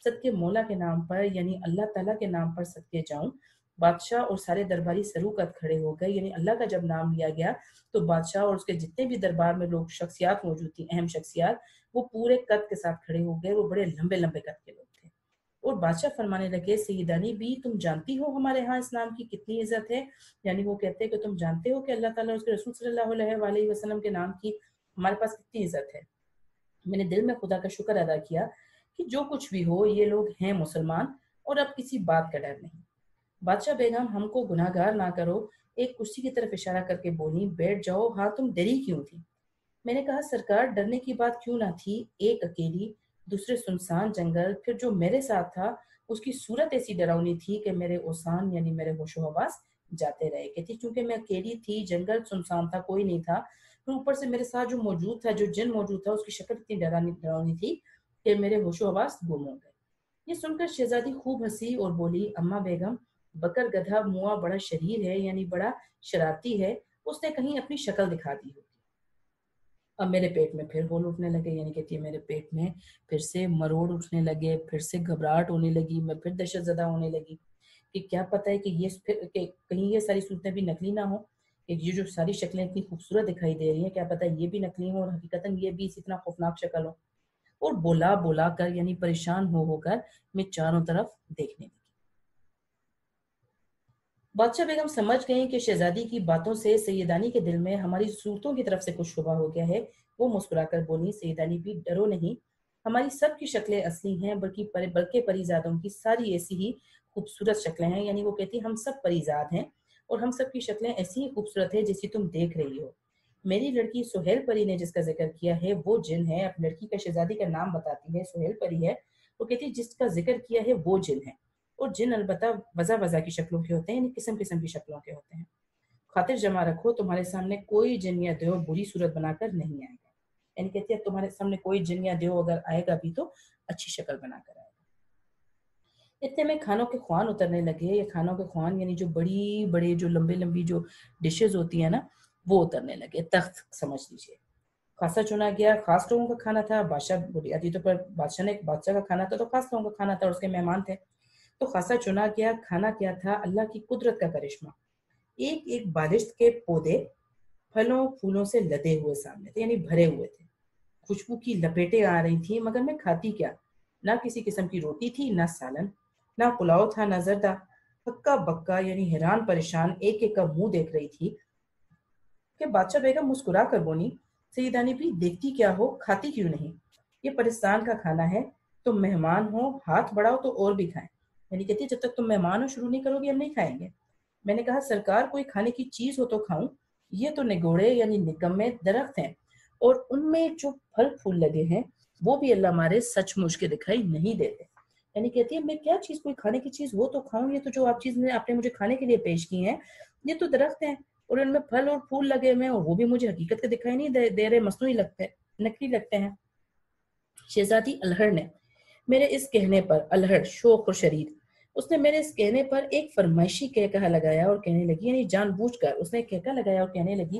صدقے مولا کے نام پر، یعنی اللہ تعالیٰ کے نام پر صدقے جاؤں۔ بادشاہ اور سارے درباری سروقت کھڑے ہو گئے، یعنی اللہ کا جب نام لیا گیا تو بادشاہ اور اس کے جتنے بھی دربار میں لوگ شخصیات موجود تھی، اہم شخصیات، وہ پورے قد کے ساتھ کھڑے ہو گئے۔ وہ بڑے لمبے لمبے قد کے لوگ تھے، اور بادشاہ فرمانے لگے، سیدانی بھی تم جانتی ہو ہمارے ہاں اس نام کی کتنی عزت ہے؟ یعنی وہ کہتے ہیں کہ تم جانتے ہو کہ اللہ تعالیٰ اور اس کے رسول صلی اللہ علیہ وآلہ وسلم کے نام کی ہمارے پاس کتنی عزت ہے۔ میں نے دل میں خدا کا شکر ادا کیا کہ جو کچھ بھی ہو یہ لوگ ہیں مسلمان، اور اب کسی بات کا ڈر نہیں۔ بادشاہ بیگم ہم کو گناہ گار نہ کرو، ایک کرسی کی طرف اشارہ کر کے بولی، بیٹھ جاؤ، ہاں تم ڈری کیوں تھی؟ میں نے کہا، سرکار ڈرنے کی بات کیوں نہ تھی، ایک اکیلی، دوسرے سنسان جنگل، پھر جو میرے ساتھ تھا اس کی صورت ایسی ڈراؤنی تھی کہ میرے اوسان یعنی میرے ہوش و حواس جاتے رہے۔ کہتی چونکہ میں اکیلی تھی، جنگل سنسان تھا، کوئی نہیں تھا، پھر اوپر سے میرے ساتھ جو موجود تھا، جو جن موجود تھا، اس کی شکل اتنی ڈراؤنی تھی کہ میرے ہوش و حواس گم ہو گئے۔ یہ سن کر شہزادی خوب ہنسی اور بولی، اماں بیگم، بکر گدھا موا بڑا شریر ہے، یعنی بڑا شرارتی ہے، اس نے کہیں اپنی شکل دکھا دی ہوگی۔ اب میرے پیٹ میں پھر ہول اٹھنے لگے، یعنی کہتی ہے میرے پیٹ میں پھر سے مروڑ اٹھنے لگے، پھر سے گھبراہٹ ہونے لگی، میں پھر دہشت زدہ ہونے لگی کہ کیا پتہ ہے کہ کہیں یہ ساری صورتیں بھی نقلی نہ ہوں، کہ یہ جو ساری شکلیں اتنی خوبصورت دکھائی دے رہی ہیں، کیا پتہ یہ بھی نقلی ہوں اور حقیقتاً یہ بھی اتنا خوفناک شکل ہو۔ اور بولا بولا کر، یعنی پریشان ہو کر میں چاروں طرف دیکھنے لگی۔ بادشاہ بیگم سمجھ گئیں کہ شہزادی کی باتوں سے سیدانی کے دل میں ہماری صورتوں کی طرف سے کچھ شبہ ہو گیا ہے۔ وہ مسکرا کر بولی، سیدانی بھی ڈرو نہیں، ہماری سب کی شکلیں اصلی ہیں، بلکہ پریزادوں کی ساری ایسی ہی خوبصورت شکلیں ہیں۔ یعنی وہ کہتی ہم سب پریزاد ہیں اور ہم سب کی شکلیں ایسی ہی خوبصورت ہیں جیسی تم دیکھ رہی ہو۔ میری لڑکی سہیل پری نے جس کا ذکر کیا ہے وہ جن ہے، اب لڑکی کا شہزادی کا نام بتاتی ہے، سہیل پری ہے، وہ کہتی جس کا ذکر کیا ہے وہ جن ہے، اور جن البتہ وضع وضع کی شکلوں کے ہوتے ہیں، یعنی قسم قسم کی شکلوں کے ہوتے ہیں۔ خاطر جمع رکھو، تمہارے سامنے کوئی جن یا دیو بری صورت بنا کر نہیں آئے گا۔ یعنی کہتی ہے تمہارے سامنے کوئی جن یا دیو اگر آئے گا بھی تو اچھی شکل بنا کر آئے گا۔ اتنے میں کھانوں کے خوان اترنے لگے۔ یہ کھانوں کے خوان یعنی جو بڑی بڑے جو لمبی لمبی جو ڈشز ہوتی ہیں نا، وہ اترنے لگے، تخت سمجھ لیجیے۔ خاصا چنا گیا، خاص لوگوں کا کھانا تھا۔ بادشاہ بنیادی طور پر بادشاہ کا کھانا تھا تو خاص لوگوں کا کھانا تھا، اور اس کے مہمان تھے تو خاصا چنا گیا۔ کھانا کیا تھا؟ اللہ کی قدرت کا کرشمہ۔ ایک ایک بالشت کے پودے پھلوں پھولوں سے لدے ہوئے سامنے تھے، یعنی بھرے ہوئے تھے۔ خوشبو کی لپیٹیں آ رہی تھیں، مگر میں کھاتی کیا؟ نہ کسی قسم کی روٹی تھی، نہ سالن، نہ پلاؤ تھا، نہ زردہ۔ ہکا بکا، یعنی حیران پریشان ایک ایک کا منہ دیکھ رہی تھی کہ بادشاہ بیگم مسکرا کر بولی، سیدانی بھی دیکھتی کیا ہو، کھاتی کیوں نہیں؟ یہ پرستان کا کھانا ہے، تم مہمان ہو، ہاتھ بڑھاؤ تو اور بھی کھائیں۔ یعنی کہتی جب تک تم مہمان ہو شروع نہیں کرو گی ہم نہیں کھائیں گے۔ میں نے کہا، سرکار کوئی کھانے کی چیز ہو تو کھاؤں، یہ تو نگوڑے یعنی نکمے درخت ہیں، اور ان میں جو پھل پھول لگے ہیں وہ بھی اللہ ہمارے سچ مچ کے دکھائی نہیں دیتے۔ یعنی کہتی ہے میں کیا چیز، کوئی کھانے کی چیز ہو تو کھاؤں، یہ تو جو آپ نے مجھے کھانے کے لیے پیش کی ہیں یہ تو درخت ہیں، اور ان میں پھل اور پھول لگے ہوئے ہیں، اور وہ بھی مجھے حقیقت کے دکھائی نہیں دے رہے، مصنوعی لگتے ہیں، نقلی لگتے ہیں۔ شہزادی الہڑ نے میرے اس کہنے پر، الہڑ شوخ اور شریر، اس نے میرے اس کہنے پر ایک فرمائشی کہکہا لگایا اور کہنے لگی، یعنی جان بوجھ کر اس نے ایک کہکہا لگایا اور کہنے لگی،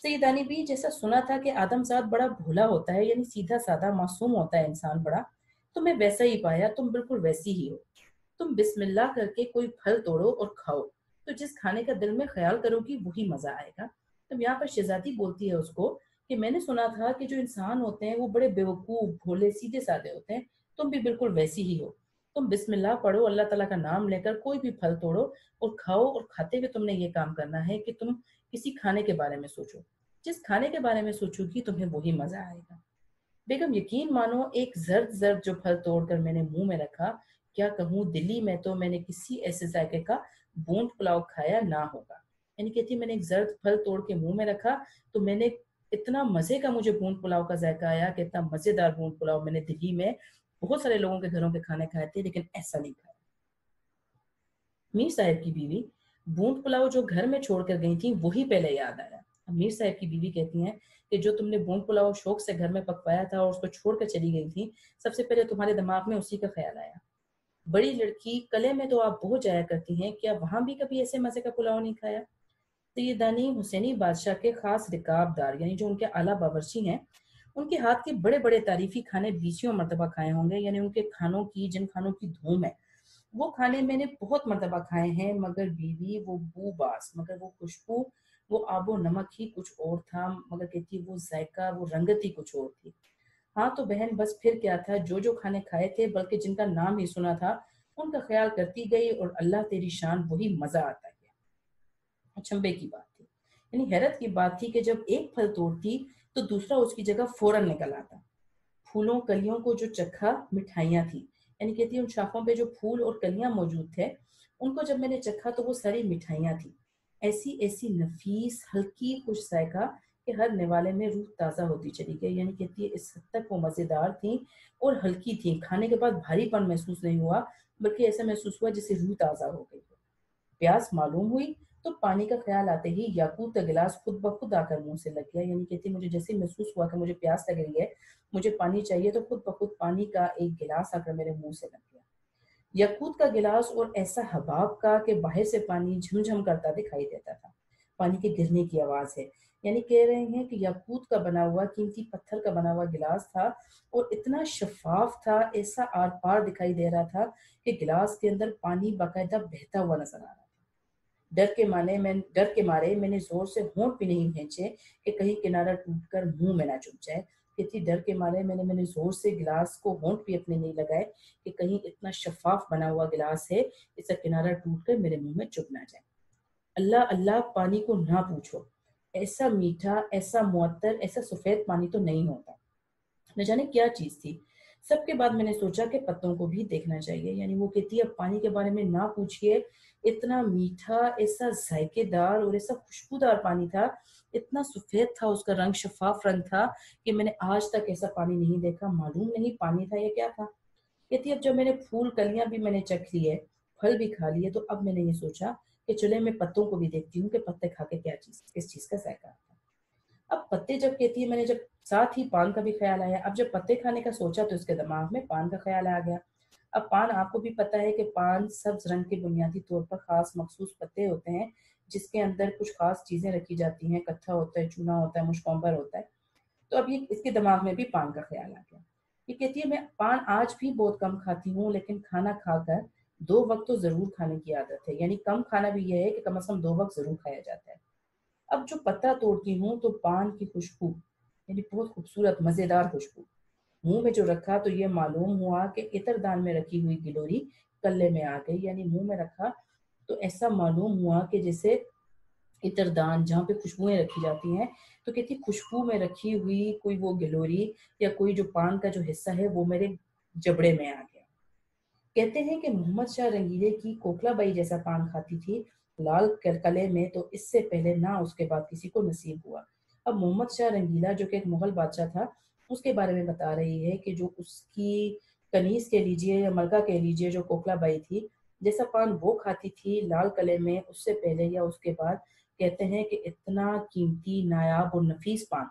سیدانی بھی جیسا سنا تھا کہ آدم زاد بڑا بھولا ہوتا ہے، یعنی سیدھا سادہ معصوم ہوتا ہے انسان بڑا، تو میں ویسا ہی پایا، تم بالکل ویسی ہی ہو۔ تم بسم اللہ کر کے کوئی پھل توڑو اور کھاؤ، تو جس کھانے کا دل میں خیال کرو گی وہی مزہ آئے گا۔ تب یہاں پر شہزادی بولتی ہے اس کو کہ میں نے سنا تھا کہ جو انسان ہوتے ہیں وہ بڑے بیوقوف بھولے سیدھے سادے ہوتے ہیں، تم بھی بالکل ویسی ہی ہو۔ تم بسم اللہ پڑھو، اللہ تعالیٰ کا نام لے کر کوئی بھی پھل توڑو اور کھاؤ، اور کھاتے ہوئے تم نے یہ کام کرنا ہے کہ تم کسی کھانے کے بارے میں سوچو، جس کھانے کے بارے میں سوچو گی تمہیں وہی مزہ آئے گا۔ بیگم یقین مانو، ایک زرد زرد جو پھل توڑ کر میں نے منہ میں رکھا، کیا کہوں، دلی میں تو میں نے کسی ایسے ذائقے کا بونٹ پلاؤ کھایا نہ ہوگا۔ یعنی کہتی ہے میں نے ایک زرد پھل توڑ کے منہ میں رکھا تو میں نے اتنا مزے کا مجھے بھونٹ پلاؤ کا ذائقہ آیا کہ اتنا مزیدار بھونٹ پلاؤ میں نے دلی میں بہت سارے لوگوں کے گھروں کے کھانے کھائے تھے لیکن ایسا نہیں کھایا۔ میر صاحب کی بیوی بھونٹ پلاؤ جو گھر میں چھوڑ کر گئی تھی وہی پہلے یاد آیا۔ میر صاحب کی بیوی کہتی ہیں کہ جو تم نے بھونٹ پلاؤ شوق سے گھر میں پکوایا تھا اور اس کو چھوڑ کر چلی گئی تھی، سب سے پہلے تمہارے دماغ میں اسی کا خیال آیا۔ بڑی لڑکی، قلعے میں تو آپ بہت جایا کرتی ہیں، کیا وہاں بھی کبھی ایسے مزے کا پلاؤ نہیں کھایا؟ سیدانی حسینی بادشاہ کے خاص رکاب دار یعنی جو ان کے اعلیٰ باورچی ہیں، ان کے ہاتھ کے بڑے بڑے تعریفی کھانے بیسیوں مرتبہ کھائے ہوں گے، یعنی ان کے کھانوں کی جن کھانوں کی دھوم ہے وہ کھانے میں نے بہت مرتبہ کھائے ہیں، مگر بیوی وہ بو باس، مگر وہ خوشبو، وہ آب و نمک ہی کچھ اور تھا، مگر کہتی وہ ذائقہ، وہ رنگت ہی کچھ اور تھی۔ ہاں تو بہن بس پھر کیا تھا، جو جو کھانے کھائے تھے بلکہ جن کا نام ہی سنا تھا ان کا خیال کرتی گئی اور اللہ تیری شان وہی مزہ آتا گیا۔ اچھمبے کی بات تھی، یعنی حیرت کی بات تھی کہ جب ایک پھل توڑتی تو دوسرا اس کی جگہ فوراً نکل آتا۔ پھولوں کلیوں کو جو چکھا مٹھائیاں تھی، یعنی کہتی ہے ان شاخوں پہ جو پھول اور کلیاں موجود تھے ان کو جب میں نے چکھا تو وہ ساری مٹھائیاں تھیں، ایسی ایسی نفیس ہلکی خوش ذائقہ کہ ہر نوالے میں روح تازہ ہوتی چلی گئی۔ یعنی کہتی ہے اس حد تک وہ مزیدار تھیں اور ہلکی تھیں، کھانے کے بعد بھاری پن محسوس نہیں ہوا بلکہ ایسا محسوس ہوا جسے روح تازہ ہو گئی۔ پیاس معلوم ہوئی تو پانی کا خیال آتے ہی یاقوت کا گلاس خود بخود آ کر منہ سے لگ گیا۔ یعنی کہتی مجھے جیسے محسوس ہوا کہ مجھے پیاس لگ رہی ہے، مجھے پانی چاہیے، تو خود بخود پانی کا ایک گلاس آ کر میرے منہ سے لگ گیا۔ یاقوت کا گلاس اور ایسا حباب کا کہ باہر سے پانی جھم جھم کرتا دکھائی دیتا تھا، پانی کے گرنے کی آواز ہے۔ یعنی کہہ رہے ہیں کہ یاقوت کا بنا ہوا قیمتی پتھر کا بنا ہوا گلاس تھا اور اتنا شفاف تھا، ایسا آر پار دکھائی دے رہا تھا کہ گلاس کے اندر پانی باقاعدہ بہتا ہوا نظر آ رہا تھا۔ ڈر کے مارے میں نے زور سے ہونٹ بھی نہیں کھینچے کہ کہیں کنارہ ٹوٹ کر منہ میں نہ چپ جائے۔ کہتی ڈر کے مارے میں نے زور سے گلاس کو ہونٹ بھی اپنے نہیں لگائے کہ کہیں اتنا شفاف بنا ہوا گلاس ہے اس کا کنارہ ٹوٹ کر میرے منہ میں چپ نہ جائے۔ اللہ اللہ پانی کو نہ پوچھو، ایسا میٹھا، ایسا معطر، ایسا سفید پانی تو نہیں ہوتا، نہ جانے کیا چیز تھی۔ سب کے بعد میں نے سوچا کہ پتوں کو بھی دیکھنا چاہیے۔ یعنی وہ کہتی ہے اب پانی کے بارے میں نہ پوچھئے، اتنا میٹھا، ایسا ذائقے دار اور ایسا خوشبودار پانی تھا، اتنا سفید تھا، اس کا رنگ شفاف رنگ تھا کہ میں نے آج تک ایسا پانی نہیں دیکھا، معلوم نہیں پانی تھا یا کیا تھا۔ کہتی اب جب میں نے پھول کلیاں بھی میں نے چکھ لیے، پھل بھی کھا لیے، تو اب میں نے یہ سوچا کہ چلے میں پتوں کو بھی دیکھتی ہوں کہ پتے کھا کے کس چیز کا ذائقہ آتا ہے۔ اب پتے جب کہتی ہے میں نے جب ساتھ ہی پان کا بھی خیال آیا، اب جب پتے کھانے کا سوچا تو اس کے دماغ میں پان کا خیال آ گیا۔ اب پان آپ کو بھی پتا ہے کہ پان سبز رنگ کے بنیادی طور پر خاص مخصوص پتے ہوتے ہیں جس کے اندر کچھ خاص چیزیں رکھی جاتی ہیں، کتھا ہوتا ہے، چونا ہوتا ہے، مشکومبر ہوتا ہے۔ تو اب یہ اس کے دماغ میں بھی پان کا خیال آ گیا۔ یہ کہتی ہے میں پان آج بھی بہت کم کھاتی ہوں، لیکن کھانا کھا کر 2 وقت تو ضرور کھانے کی عادت ہے، یعنی کم کھانا بھی یہ ہے کہ کم از کم 2 وقت ضرور کھایا جاتا ہے۔ اب جو پتا توڑتی ہوں تو پان کی خوشبو، یعنی بہت خوبصورت مزیدار خوشبو، منہ میں جو رکھا تو یہ معلوم ہوا کہ عطر دان میں رکھی ہوئی گلوری کلے میں آ گئی۔ یعنی منہ میں رکھا تو ایسا معلوم ہوا کہ جیسے عطر دان جہاں پہ خوشبوئیں رکھی جاتی ہیں، تو کہتی خوشبو میں رکھی ہوئی کوئی وہ گلوری یا کوئی جو پان کا جو حصہ ہے وہ میرے جبڑے میں آ گیا۔ کہتے ہیں کہ محمد شاہ رنگیلے کی کوکلا بائی جیسا پان کھاتی تھی لال قلعے میں، تو اس سے پہلے نہ اس کے بعد کسی کو نصیب ہوا۔ اب محمد شاہ رنگیلا جو کہ ایک مغل بادشاہ تھا، اس کے بارے میں بتا رہی ہے کہ جو اس کی کنیز کہہ لیجیے یا ملکہ کہہ لیجیے جو کوکلا بائی تھی، جیسا پان وہ کھاتی تھی لال قلعے میں، اس سے پہلے یا اس کے بعد کہتے ہیں کہ اتنا قیمتی، نایاب اور نفیس پان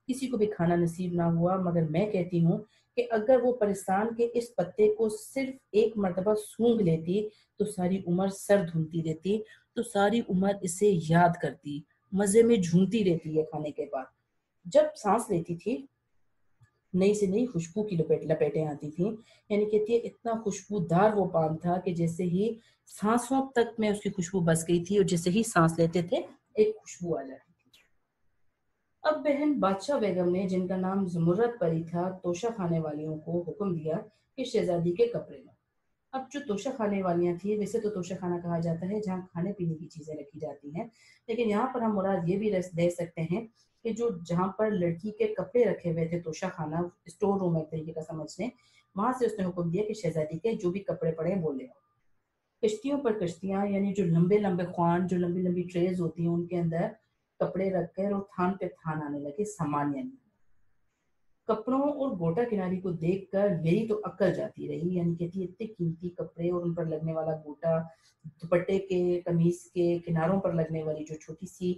کسی کو بھی کھانا نصیب نہ ہوا۔ مگر میں کہتی ہوں کہ اگر وہ پرستان کے اس پتے کو صرف ایک مرتبہ سونگھ لیتی تو ساری عمر سر دھنتی رہتی، تو ساری عمر اسے یاد کرتی، مزے میں جھومتی رہتی ہے کھانے کے بعد۔ جب سانس لیتی تھی نئی سے نئی خوشبو کی لپیٹیں آتی تھیں، یعنی کہتی ہے اتنا خوشبودار وہ پان تھا کہ جیسے ہی سانسوں تک میں اس کی خوشبو بس گئی تھی اور جیسے ہی سانس لیتے تھے ایک خوشبو آ جاتی تھی۔ اب بہن بادشاہ بیگم نے، جن کا نام زمرد پری تھا، توشہ خانے والیوں کو حکم دیا کہ شہزادی کے کپڑے لو۔ اب جو توشہ خانے والیاں تھیں، ویسے تو توشہ خانہ کہا جاتا ہے جہاں کھانے پینے کی چیزیں رکھی جاتی ہیں، لیکن یہاں پر ہم مراد یہ بھی دے سکتے ہیں کہ جو جہاں پر لڑکی کے کپڑے رکھے ہوئے تھے، توشہ خانہ اسٹور روم ایک طریقے کا سمجھ لیں، وہاں سے اس نے حکم دیا کہ شہزادی کے جو بھی کپڑے پڑے وہ لے آؤ۔ کشتیوں پر کشتیاں، یعنی جو لمبے لمبے خوان، جو لمبی لمبی ٹریز ہوتی ہیں، ان کے اندر کپڑے رکھ کر اور تھان پہ تھان آنے لگے سامان، یعنی کپڑوں اور گوٹا کناری کو دیکھ کر میری تو عقل جاتی رہی، یعنی کہتی اتنے قیمتی کپڑے اور ان پر لگنے والا گوٹا، دوپٹے کے قمیص کے کناروں پر لگنے والی جو چھوٹی سی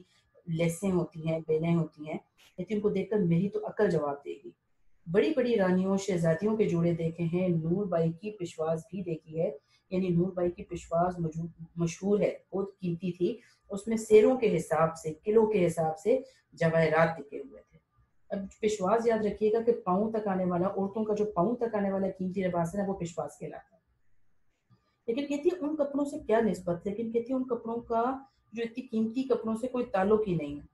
لیسیں ہوتی ہیں، بیلیں ہوتی ہیں، کہتی ان کو دیکھ کر میری تو عقل جواب دے گی۔ بڑی بڑی رانیوں شہزادیوں کے جوڑے دیکھے ہیں، نور بائی کی پشواز بھی دیکھی ہے، یعنی نور بائی کی پشواز مشہور ہے، بہت قیمتی تھی، اس میں سیروں کے حساب سے، کلو کے حساب سے جواہرات ٹکے ہوئے تھے۔ اب پشواز یاد رکھیے گا کہ پاؤں تک آنے والا، عورتوں کا جو پاؤں تک آنے والا قیمتی لباس ہے نا، وہ پشواز کہلاتا ہے۔ لیکن کہتی ہے ان کپڑوں سے کیا نسبت، لیکن کہتی ہے ان کپڑوں کا جو اتنی قیمتی کپڑوں سے کوئی تعلق ہی نہیں ہے۔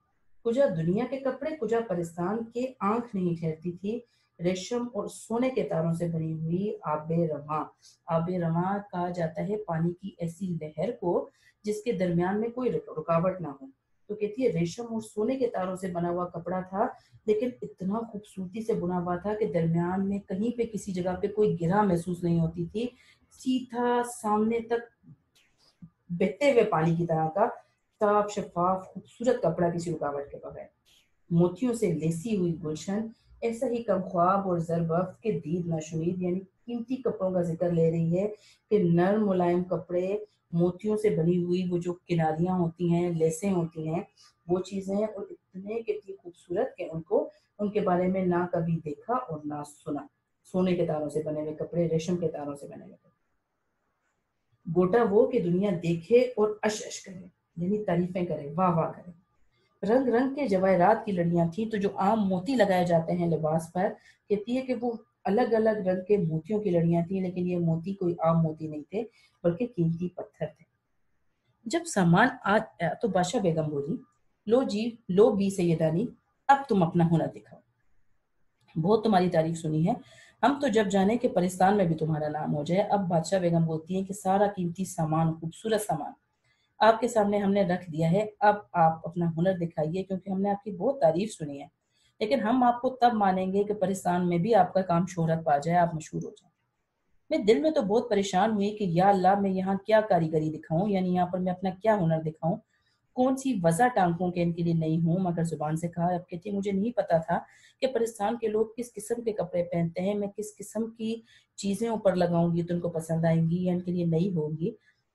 کجا دنیا کے کپڑے، کجا پرستان کے آنکھ نہیں ٹھہرتی تھی، ریشم اور سونے کے تاروں سے بنی ہوئی آب رواں۔ آب رواں کہا جاتا ہے پانی کی ایسی لہر کو جس کے درمیان میں کوئی رکاوٹ نہ ہو۔ تو کہتی ہے ریشم اور سونے کے تاروں سے بنا ہوا کپڑا تھا، لیکن اتنا خوبصورتی سے بنا ہوا تھا کہ درمیان میں کہیں پہ کسی جگہ پہ کوئی گرہ محسوس نہیں ہوتی تھی، سیدھا سامنے تک بہتے ہوئے پانی کی طرح کا صاف شفاف خوبصورت کپڑا، کسی رکاوٹ کے بغیر۔ موتیوں سے لیسی ہوئی گلشن، ایسا ہی کم خواب اور زربفت کے دید ناشمید، یعنی قیمتی کپڑوں کا ذکر لے رہی ہے کہ نرم ملائم کپڑے، موتیوں سے بنی ہوئی وہ جو کناریاں ہوتی ہیں، لیسیں ہوتی ہیں، وہ چیزیں، اور اتنے کتنی خوبصورت کہ ان کے بارے میں نہ کبھی دیکھا اور نہ سنا۔ سونے کے تاروں سے بنے ہوئے کپڑے، ریشم کے تاروں سے بنے ہوئے کپڑے، گوٹا وہ کہ دنیا دیکھے اور اش اش کرے، یعنی تعریفیں کرے، واہ واہ کرے۔ رنگ رنگ کے جواہرات کی لڑیاں تھیں، تو جو عام موتی لگائے جاتے ہیں لباس پر، کہتی ہے کہ وہ الگ الگ رنگ کے موتیوں کی لڑیاں تھیں، لیکن یہ موتی کوئی عام موتی نہیں تھے، بلکہ قیمتی پتھر تھے۔ جب سامان آیا تو بادشاہ بیگم بولی، لو جی، لو بی سیدانی، اب تم اپنا ہنر دکھاؤ۔ بہت تمہاری تعریف سنی ہے، ہم تو جب جانے کہ پرستان میں بھی تمہارا نام ہو جائے۔ اب بادشاہ بیگم بولتی ہے کہ سارا قیمتی سامان، خوبصورت سامان آپ کے سامنے ہم نے رکھ دیا ہے، اب آپ اپنا ہنر دکھائیے، کیونکہ ہم نے آپ کی بہت تعریف سنی ہے، لیکن ہم آپ کو تب مانیں گے کہ پرستان میں بھی آپ کا کام شہرت پا جائے، آپ مشہور ہو جائیں۔ میں دل میں تو بہت پریشان ہوئی کہ یا اللہ، میں یہاں کیا کاریگری دکھاؤں، یعنی یہاں پر میں اپنا کیا ہنر دکھاؤں، کون سی وضع ٹانکوں کے ان کے لیے نہیں ہوں، مگر زبان سے کہا۔ اب کہتی مجھے نہیں پتا تھا کہ پرستان کے لوگ کس قسم کے کپڑے پہنتے ہیں، میں کس قسم کی چیزیں اوپر لگاؤں گی تو ان کو پسند آئیں گی یا ان کے لیے نہیں ہوگی،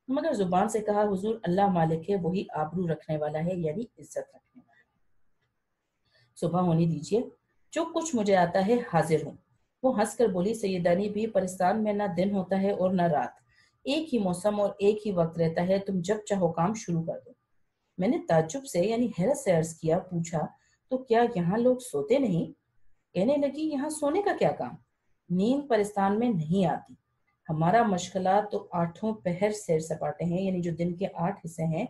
مگر زبان سے کہا حضور اللہ مالک ہے، وہی آبرو رکھنے والا ہے، یعنی عزت رکھنے والا ہے، صبح ہونے دیجیے، جو کچھ مجھے آتا ہے حاضر ہوں۔ وہ ہنس کر بولی، سیدانی بھی، پرستان میں نہ دن ہوتا ہے اور نہ رات، ایک ہی موسم اور ایک ہی وقت رہتا ہے، تم جب چاہو کام شروع کر دو۔ میں نے تعجب سے، یعنی حیرت سے عرض کیا، پوچھا تو کیا یہاں لوگ سوتے نہیں؟ کہنے لگی یہاں سونے کا کیا کام، نیند پرستان میں نہیں آتی، ہمارا مشغلہ تو آٹھوں پہر سیر سپاٹے ہیں، یعنی جو دن کے 8 حصے ہیں،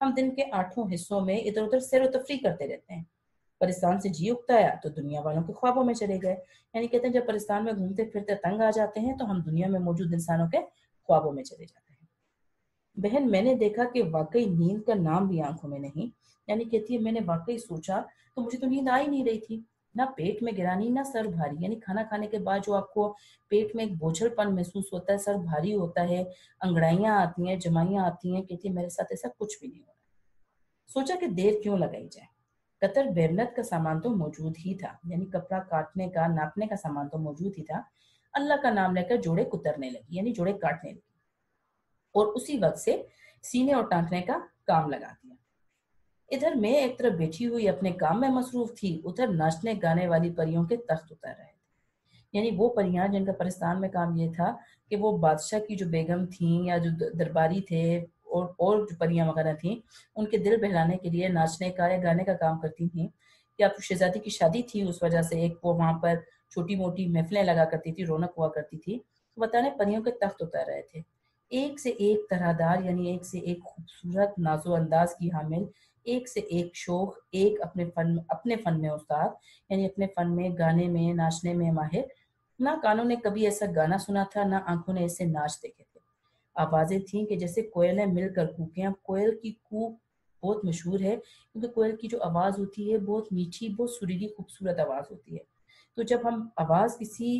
ہم دن کے 8 حصوں میں ادھر ادھر سیر و تفریح کرتے رہتے ہیں۔ پرستان سے جی اکتایا تو دنیا والوں کے خوابوں میں چلے گئے، یعنی کہتے ہیں جب پرستان میں گھومتے پھرتے تنگ آ جاتے ہیں تو ہم دنیا میں موجود انسانوں کے خوابوں میں چلے جاتے ہیں۔ بہن میں نے دیکھا کہ واقعی نیند کا نام بھی آنکھوں میں نہیں، یعنی کہتی ہے میں نے واقعی سوچا تو مجھے تو نیند آ ہی نہیں رہی تھی، نہ پیٹ میں گرانی نہ سر بھاری، یعنی کھانا کھانے کے بعد جو آپ کو پیٹ میں ایک بوجھل پن محسوس ہوتا ہے، سر بھاری ہوتا ہے، انگڑائیاں آتی ہیں، جمائیاں آتی ہیں، کہتی ہے میرے ساتھ ایسا کچھ بھی نہیں ہو رہا۔ سوچا کہ دیر کیوں لگائی جائے، قطر بیرنت کا سامان تو موجود ہی تھا، یعنی کپڑا کاٹنے کا ناپنے کا سامان تو موجود ہی تھا۔ اللہ کا نام لے کر جوڑے کترنے لگی، یعنی جوڑے کاٹنے لگی، اور اسی وقت سے سینے اور ٹانکنے کا کام لگا دیا۔ ادھر میں ایک طرف بیٹھی ہوئی اپنے کام میں مصروف تھی، ادھر ناچنے گانے والی پریوں کے تخت اتر رہے تھے، یعنی وہ پریاں جن کا پرستان میں کام یہ تھا کہ وہ بادشاہ کی جو بیگم تھیں یا جو درباری تھے اور جو پریاں وغیرہ تھیں، ان کے دل بہلانے کے لیے ناچنے کا یا گانے کا کام کرتی تھیں، یا تو شہزادی کی شادی تھی اس وجہ سے ایک وہ وہاں پر چھوٹی موٹی محفلیں لگا کرتی تھی، رونق ہوا کرتی تھی، تو بتانے پریوں کے تخت اتر رہے تھے، ایک سے ایک طرح دار، یعنی ایک سے ایک خوبصورت ناز و انداز کی حامل، ایک سے ایک شوخ، ایک اپنے فن میں استاد، یعنی اپنے فن میں، گانے میں، ناچنے میں ماہر۔ نہ کانوں نے کبھی ایسا گانا سنا تھا، نہ آنکھوں نے ایسے ناچ دیکھے تھے۔ آوازیں تھیں کہ جیسے کوئلیں مل کر کوکیں۔ اب کوئل کی کوک بہت مشہور ہے، کیونکہ کوئل کی جو آواز ہوتی ہے بہت میٹھی، بہت سریلی خوبصورت آواز ہوتی ہے، تو جب ہم آواز کسی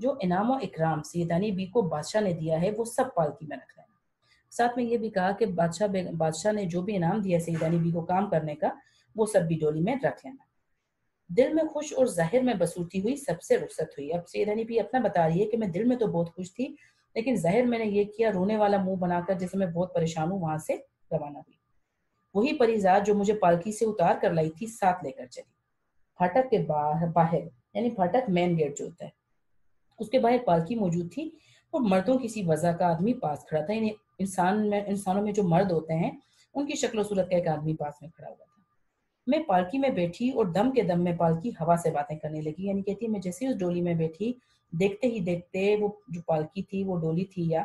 جو انعام و اکرام سیدانی بی کو بادشاہ نے دیا ہے وہ سب پالکی میں رکھ لینا۔ ساتھ میں یہ بھی کہا کہ بادشاہ نے جو بھی انعام دیا سیدانی بی کو کام کرنے کا وہ سب بھی ڈولی میں رکھ لینا۔ دل میں خوش اور ظاہر میں بسوتی ہوئی سب سے رخصت ہوئی۔ اب سیدانی بی اپنا بتا رہی ہے کہ میں دل میں تو بہت خوش تھی، لیکن ظاہر میں نے یہ کیا، رونے والا منہ بنا کر جیسے میں بہت پریشان ہوں، وہاں سے روانہ ہوئی۔ وہی پریزاد جو مجھے پالکی سے اتار کر لائی تھی ساتھ لے کر چلی۔ پھاٹک کے باہر یعنی پھاٹک مین گیٹ جو ہوتا ہے اس کے باہر پالکی موجود تھی اور مردوں کسی وضع کا آدمی پاس کھڑا تھا، یعنی انسانوں میں جو مرد ہوتے ہیں ان کی شکل و صورت کا ایک آدمی پاس میں کھڑا ہوا تھا۔ میں پالکی میں بیٹھی اور دم کے دم میں پالکی ہوا سے باتیں کرنے لگی، یعنی کہتی ہے میں جیسے اس ڈولی میں بیٹھی دیکھتے ہی دیکھتے وہ جو پالکی تھی وہ ڈولی تھی یا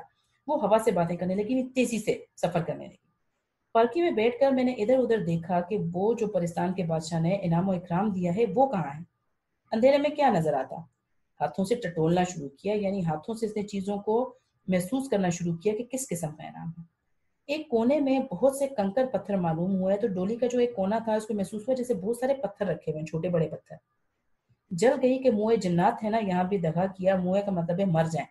وہ ہوا سے باتیں کرنے لگی، تیزی سے سفر کرنے لگی۔ پالکی میں بیٹھ کر میں نے ادھر ادھر دیکھا کہ وہ جو پرستان کے بادشاہ نے انعام و اکرام دیا ہے وہ کہاں ہے۔ اندھیرے میں کیا نظر آتا؟ ہاتھوں سے ٹٹولنا شروع کیا، یعنی ہاتھوں سے اس نے چیزوں کو محسوس کرنا شروع کیا کہ کس قسم کا انعام ہے۔ ایک کونے میں بہت سے کنکر پتھر معلوم ہوا ہے، تو ڈولی کا جو ایک کونا تھا اس کو محسوس ہوا جیسے بہت سارے پتھر رکھے ہوئے ہیں، چھوٹے بڑے پتھر۔ جل گئی کہ موئے جنات ہے نا، یہاں بھی دغا کیا، موئے کا مطلب ہے مر جائیں،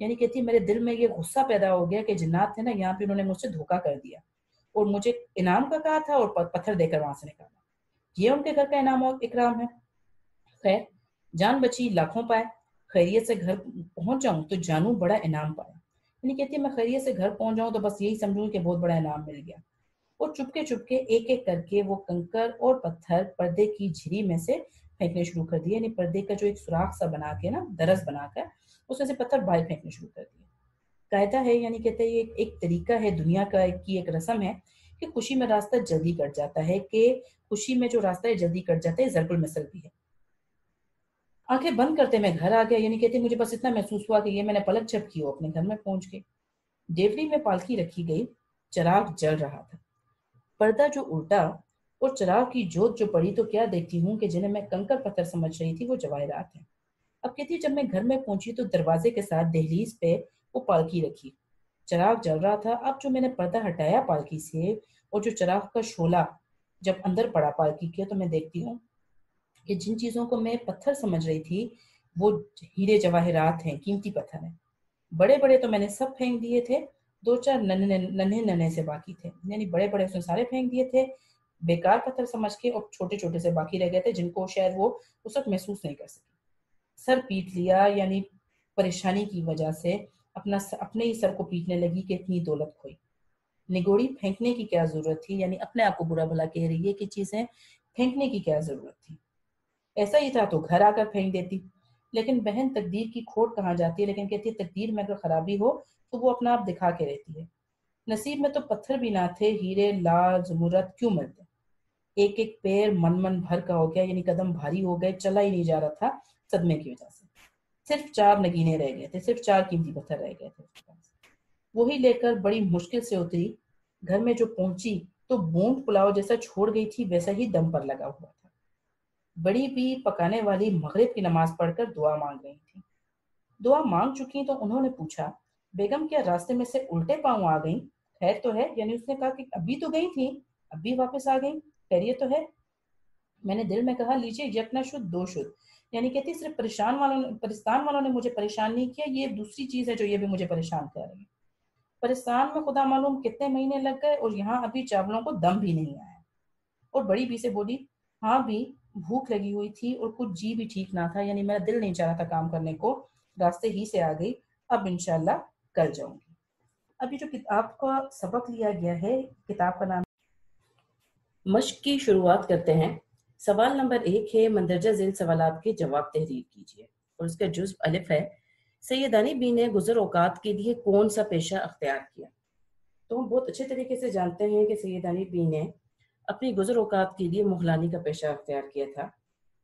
یعنی کہتی میرے دل میں یہ غصہ پیدا ہو گیا کہ جنات ہے نا، یہاں پہ انہوں نے مجھ سے دھوکہ کر دیا اور مجھے انعام کا کہا تھا اور پتھر دے کر وہاں سے نکالا، یہ ان کے گھر کا انعام اور اکرام ہے۔ خیر جان بچی لاکھوں پائے، خیریت سے گھر پہنچ جاؤں تو جانوں بڑا انعام پایا، یعنی کہتی ہے میں خیریت سے گھر پہنچ جاؤں تو بس یہی سمجھوں کہ بہت بڑا انعام مل گیا۔ اور چپکے ایک ایک کر کے وہ کنکر اور پتھر پردے کی جھری میں سے پھینکنے شروع کر دیے، یعنی پردے کا جو ایک سوراخ سا بنا کے نا، درز بنا کر اس میں سے پتھر باہر پھینکنے شروع کر دیے۔ قاعدہ ہے، یعنی کہتے ہیں یہ ایک طریقہ ہے، دنیا کی ایک رسم ہے کہ خوشی میں راستہ جلدی کٹ جاتا ہے، کہ خوشی میں جو راستہ ہے جلدی کٹ جاتا ہے، ضرب المثل بھی ہے۔ آنکھیں بند کرتے میں گھر آ گیا، یعنی کہتے مجھے بس اتنا محسوس ہوا کہ یہ میں نے پلک جھپکی ہو اپنے گھر میں پہنچ گئی۔ دیوری میں پالکی رکھی گئی، چراغ جل رہا تھا، پردہ جو الٹا اور چراغ کی جوت جو پڑی تو کیا دیکھتی ہوں کہ جنہیں میں کنکر پتھر سمجھ رہی تھی وہ جواہرات ہیں۔ اب کہتی جب میں گھر میں پہنچی تو دروازے کے ساتھ دہلیز پہ وہ پالکی رکھی، چراغ جل رہا تھا۔ اب جو میں نے پردہ ہٹایا پالکی سے اور جو چراغ کا شعلہ جب اندر پڑا پالکی کے، تو میں دیکھتی ہوں کہ جن چیزوں کو میں پتھر سمجھ رہی تھی وہ ہیرے جواہرات ہیں، قیمتی پتھر ہیں۔ بڑے بڑے تو میں نے سب پھینک دیے تھے، دو چار ننھے سے باقی تھے، یعنی بڑے بڑے اس نے سارے پھینک دیے تھے بیکار پتھر سمجھ کے، اور چھوٹے چھوٹے سے باقی رہ گئے تھے جن کو شاید وہ اس وقت محسوس نہیں کر سکی۔ سر پیٹ لیا، یعنی پریشانی کی وجہ سے اپنے ہی سر کو پیٹنے لگی کہ اتنی دولت کھوئی۔ نگوڑی پھینکنے کی کیا ضرورت تھی، یعنی اپنے آپ کو برا بھلا کہہ رہی ہے کہ چیزیں پھینکنے کی کیا ضرورت تھی، ایسا ہی تھا تو گھر آ کر پھینک دیتی۔ لیکن بہن تقدیر کی کھوٹ کہاں جاتی ہے، لیکن کہتی ہے تقدیر میں اگر خرابی ہو تو وہ اپنا آپ دکھا کے رہتی ہے۔ نصیب میں تو پتھر بھی نہ تھے، ہیرے لال زمرد کیوں ملتے۔ ایک ایک پیر من بھر کا ہو گیا، یعنی قدم بھاری ہو گئے، چلا ہی نہیں جا رہا تھا صدمے کی وجہ سے۔ صرف 4 نگینے رہ گئے تھے، صرف 4 قیمتی پتھر رہ گئے تھے اس کے پاس۔ وہی لے کر بڑی مشکل سے اتری، گھر میں جو پہنچی تو بونٹ پلاؤ جیسا چھوڑ گئی تھی ویسا ہی دم پر لگا ہوا تھا۔ بڑی بھی پکانے والی مغرب کی نماز پڑھ کر دعا مانگ رہی تھی۔ دعا مانگ چکی تو انہوں نے پوچھا بیگم کیا راستے میں سے الٹے پاؤں آ گئیں؟ خیر تو ہے، یعنی اس نے کہا کہ ابھی تو گئی تھی، اب بھی واپس آ گئیں، خیریت تو ہے؟ میں نے دل میں کہا لیجیے یک نہ شد دو شد، یعنی کہتی صرف پرستان والوں نے مجھے پریشان نہیں کیا، یہ دوسری چیز ہے جو یہ بھی مجھے پریشان کر رہی ہے۔ پرستان میں خدا معلوم کتنے مہینے لگ گئے اور یہاں ابھی چاولوں کو دم بھی نہیں آیا۔ اور بڑی بی سے بولی ہاں بھی بھوک لگی ہوئی تھی اور کچھ جی بھی ٹھیک نہ تھا، یعنی میرا دل نہیں چاہ رہا تھا کام کرنے کو، راستے ہی سے آ گئی، اب انشاءاللہ کل جاؤں گی۔ ابھی جو کتاب کا سبق لیا گیا ہے، کتاب کا نام مشق کی شروعات کرتے ہیں۔ سوال نمبر 1 ہے مندرجہ ذیل سوالات کے جواب تحریر کیجیے، اور اس کا جزء الف ہے سیدانی بی نے گزر اوقات کے لیے کون سا پیشہ اختیار کیا؟ تو ہم بہت اچھے طریقے سے جانتے ہیں کہ سیدانی بی نے اپنی گزر اوقات کے لیے مغلانی کا پیشہ اختیار کیا تھا۔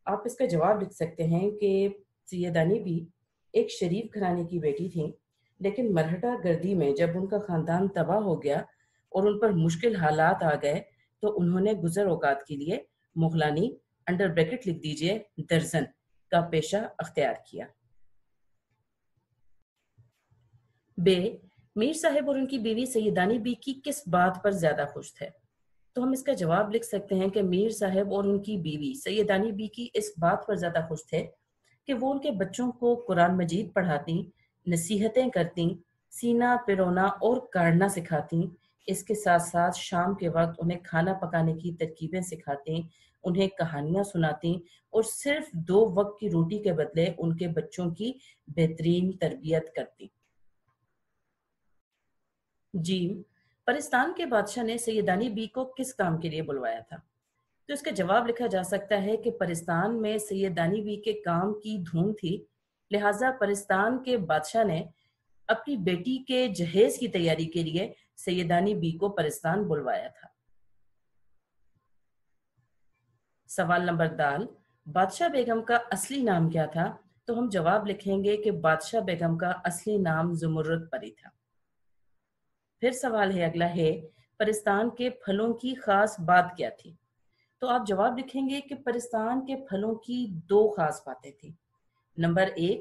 آپ اس کا جواب لکھ سکتے ہیں کہ سیدانی بی ایک شریف گھرانے کی بیٹی تھیں، لیکن مرہٹہ گردی میں جب ان کا خاندان تباہ ہو گیا اور ان پر مشکل حالات آ گئے تو انہوں نے گزر اوقات کے لیے مغلانی انڈر بریکٹ لکھ دیجئے درزن کا پیشہ اختیار کیا۔ بے میر صاحب اور ان کی بیوی سیدانی بی کی کس بات پر زیادہ خوش تھے؟ تو ہم اس کا جواب لکھ سکتے ہیں کہ میر صاحب اور ان کی بیوی سیدانی بی کی اس بات پر زیادہ خوش تھے کہ وہ ان کے بچوں کو قرآن مجید پڑھاتی، نصیحتیں کرتی، سینہ پرونا اور کاڑنا سکھاتی۔ اس کے ساتھ ساتھ شام کے وقت انہیں کھانا پکانے کی ترکیبیں سکھاتی، انہیں کہانیاں سناتی اور صرف 2 وقت کی روٹی کے بدلے ان کے بچوں کی بہترین تربیت کرتی۔ جیم، پرستان کے بادشاہ نے سیدانی بی کو کس کام کے لیے بلوایا تھا؟ تو اس کا جواب لکھا جا سکتا ہے کہ پرستان میں سیدانی بی کے کام کی دھوم تھی، لہٰذا پرستان کے بادشاہ نے اپنی بیٹی کے جہیز کی تیاری کے لیے سیدانی بی کو پرستان بلوایا تھا۔ سوال نمبر دال، بادشاہ بیگم کا اصلی نام کیا تھا؟ تو ہم جواب لکھیں گے کہ بادشاہ بیگم کا اصلی نام زمرد پری تھا۔ پھر سوال ہے اگلا ہے، پرستان کے پھلوں کی خاص بات کیا تھی؟ تو آپ جواب لکھیں گے کہ پرستان کے پھلوں کی 2 خاص باتیں تھیں۔ نمبر 1،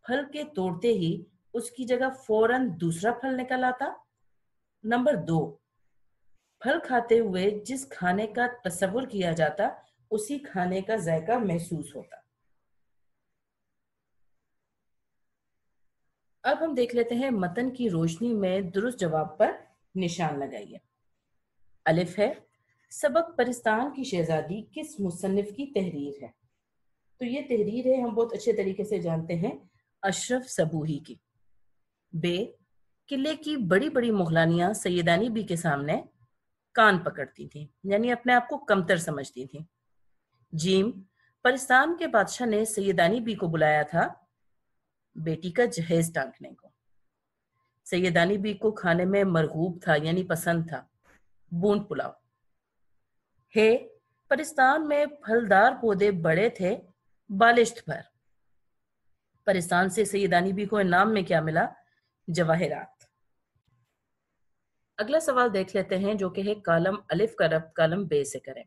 پھل کے توڑتے ہی اس کی جگہ فوراً دوسرا پھل نکل آتا۔ نمبر 2، پھل کھاتے ہوئے جس کھانے کا تصور کیا جاتا اسی کھانے کا ذائقہ محسوس ہوتا۔ اب ہم دیکھ لیتے ہیں متن کی روشنی میں درست جواب پر نشان لگائیے۔ الف ہے، سبق پرستان کی شہزادی کس مصنف کی تحریر ہے؟ تو یہ تحریر ہے، ہم بہت اچھے طریقے سے جانتے ہیں، اشرف صبوحی کی۔ بے، قلعے کی بڑی بڑی مغلانیاں سیدانی بی کے سامنے کان پکڑتی تھیں، یعنی اپنے آپ کو کمتر سمجھتی تھیں۔ جیم، پرستان کے بادشاہ نے سیدانی بی کو بلایا تھا بیٹی کا جہیز ٹانکنے کو۔ سیدانی بی کو کھانے میں مرغوب تھا، یعنی پسند تھا، بونٹ پلاؤ۔ ہے، پرستان میں پھلدار پودے بڑے تھے، بالشت بھر۔ پرستان سے سیدانی بی کو انعام میں کیا ملا؟ جواہرات۔ اگلا سوال دیکھ لیتے ہیں جو کہ ہے کالم الف کا ربط کالم بے سے کریں۔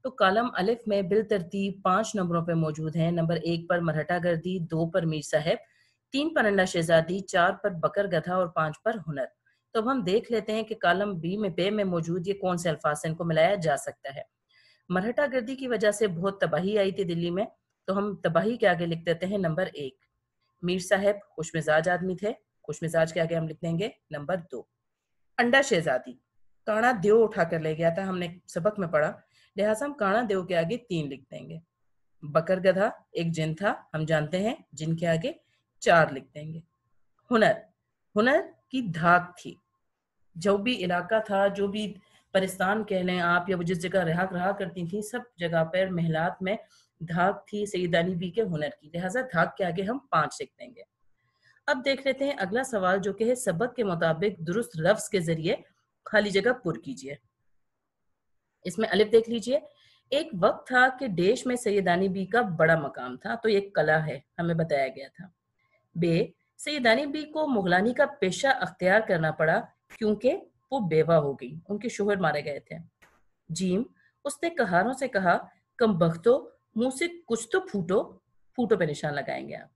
تو کالم الف میں بالترتیب 5 نمبروں پہ موجود ہیں۔ نمبر 1 پر مرہٹا گردی، 2 پر میر صاحب، 3 پر انڈا شہزادی، 4 پر بکر گدھا اور 5 پر ہنر۔ تو اب ہم دیکھ لیتے ہیں کہ کالم بے میں موجود یہ کون سے الفاظ ہیں، ان کو ملایا جا سکتا ہے۔ مرہٹا گردی کی وجہ سے بہت تباہی آئی تھی دلی میں، تو ہم تباہی کے آگے لکھ دیتے ہیں نمبر 1۔ میر صاحب خوش مزاج آدمی تھے، خوش مزاج کے آگے ہم لکھ دیں گے نمبر 2۔ انڈا شہزادی کانا دیو اٹھا کر لے گیا تھا، ہم نے سبق میں پڑھا، لہٰذا ہم کانا دیو کے آگے 3 لکھ دیں گے۔ بکر گدھا ایک جن تھا، ہم جانتے ہیں جن کے آگے 4 لکھ دیں گے۔ ہنر کی دھاک تھی، جو بھی علاقہ تھا، جو بھی پرستان کہہ لیں آپ، یا وہ جس جگہ رہا کرتی تھیں، سب جگہ پر محلات میں دھاک تھی سیدانی بی کے ہنر کی، لہٰذا دھاک کے آگے ہم 5 لکھ دیں گے۔ اب دیکھ لیتے ہیں اگلا سوال جو کہ ہے سبق کے مطابق درست لفظ کے ذریعے خالی جگہ پر کیجیے۔ اس میں الف دیکھ لیجیے، ایک وقت تھا کہ دیش میں سیدانی بی کا بڑا مقام تھا، تو یہ کلا ہے، ہمیں بتایا گیا تھا۔ بے، سیدانی بی کو مغلانی کا پیشہ اختیار کرنا پڑا کیونکہ وہ بیوہ ہو گئی، ان کے شوہر مارے گئے تھے۔ جیم، اس نے کہاروں سے کہا، کم بختو، منہ سے کچھ تو پھوٹو، پھوٹو پہ نشان لگائیں گے آپ۔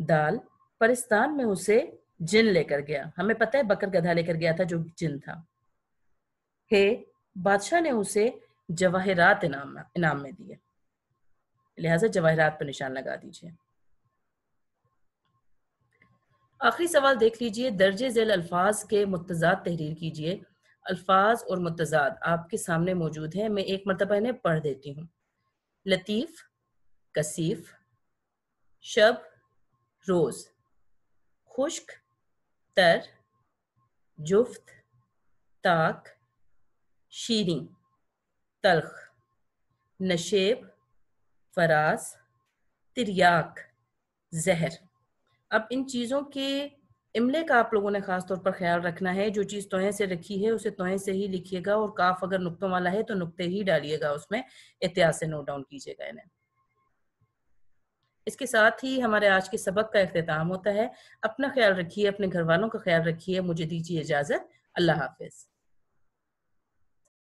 دال، پرستان میں اسے جن لے کر گیا، ہمیں پتہ ہے بکر گدھا لے کر گیا تھا جو جن تھا۔ ہے، بادشاہ نے اسے جواہرات انعام میں دیے، لہٰذا جواہرات پر نشان لگا دیجیے۔ آخری سوال دیکھ لیجئے، درج ذیل الفاظ کے متضاد تحریر کیجئے۔ الفاظ اور متضاد آپ کے سامنے موجود ہیں، میں ایک مرتبہ انہیں پڑھ دیتی ہوں۔ لطیف، کثیف، شب، روز، خشک، تر، جفت، تاک، شیریں، تلخ، نشیب، فراز، تریاک، زہر۔ اب ان چیزوں کے املے کا آپ لوگوں نے خاص طور پر خیال رکھنا ہے، جو چیز توہیں سے رکھی ہے اسے توہیں سے ہی لکھیے گا، اور کاف اگر نقطوں والا ہے تو نقطے ہی ڈالیے گا، اس میں احتیاط سے نوٹ ڈاؤن کیجیے گا انہیں۔ اس کے ساتھ ہی ہمارے آج کے سبق کا اختتام ہوتا ہے۔ اپنا خیال رکھیے، اپنے گھر والوں کا خیال رکھیے، مجھے دیجیے اجازت، اللہ حافظ۔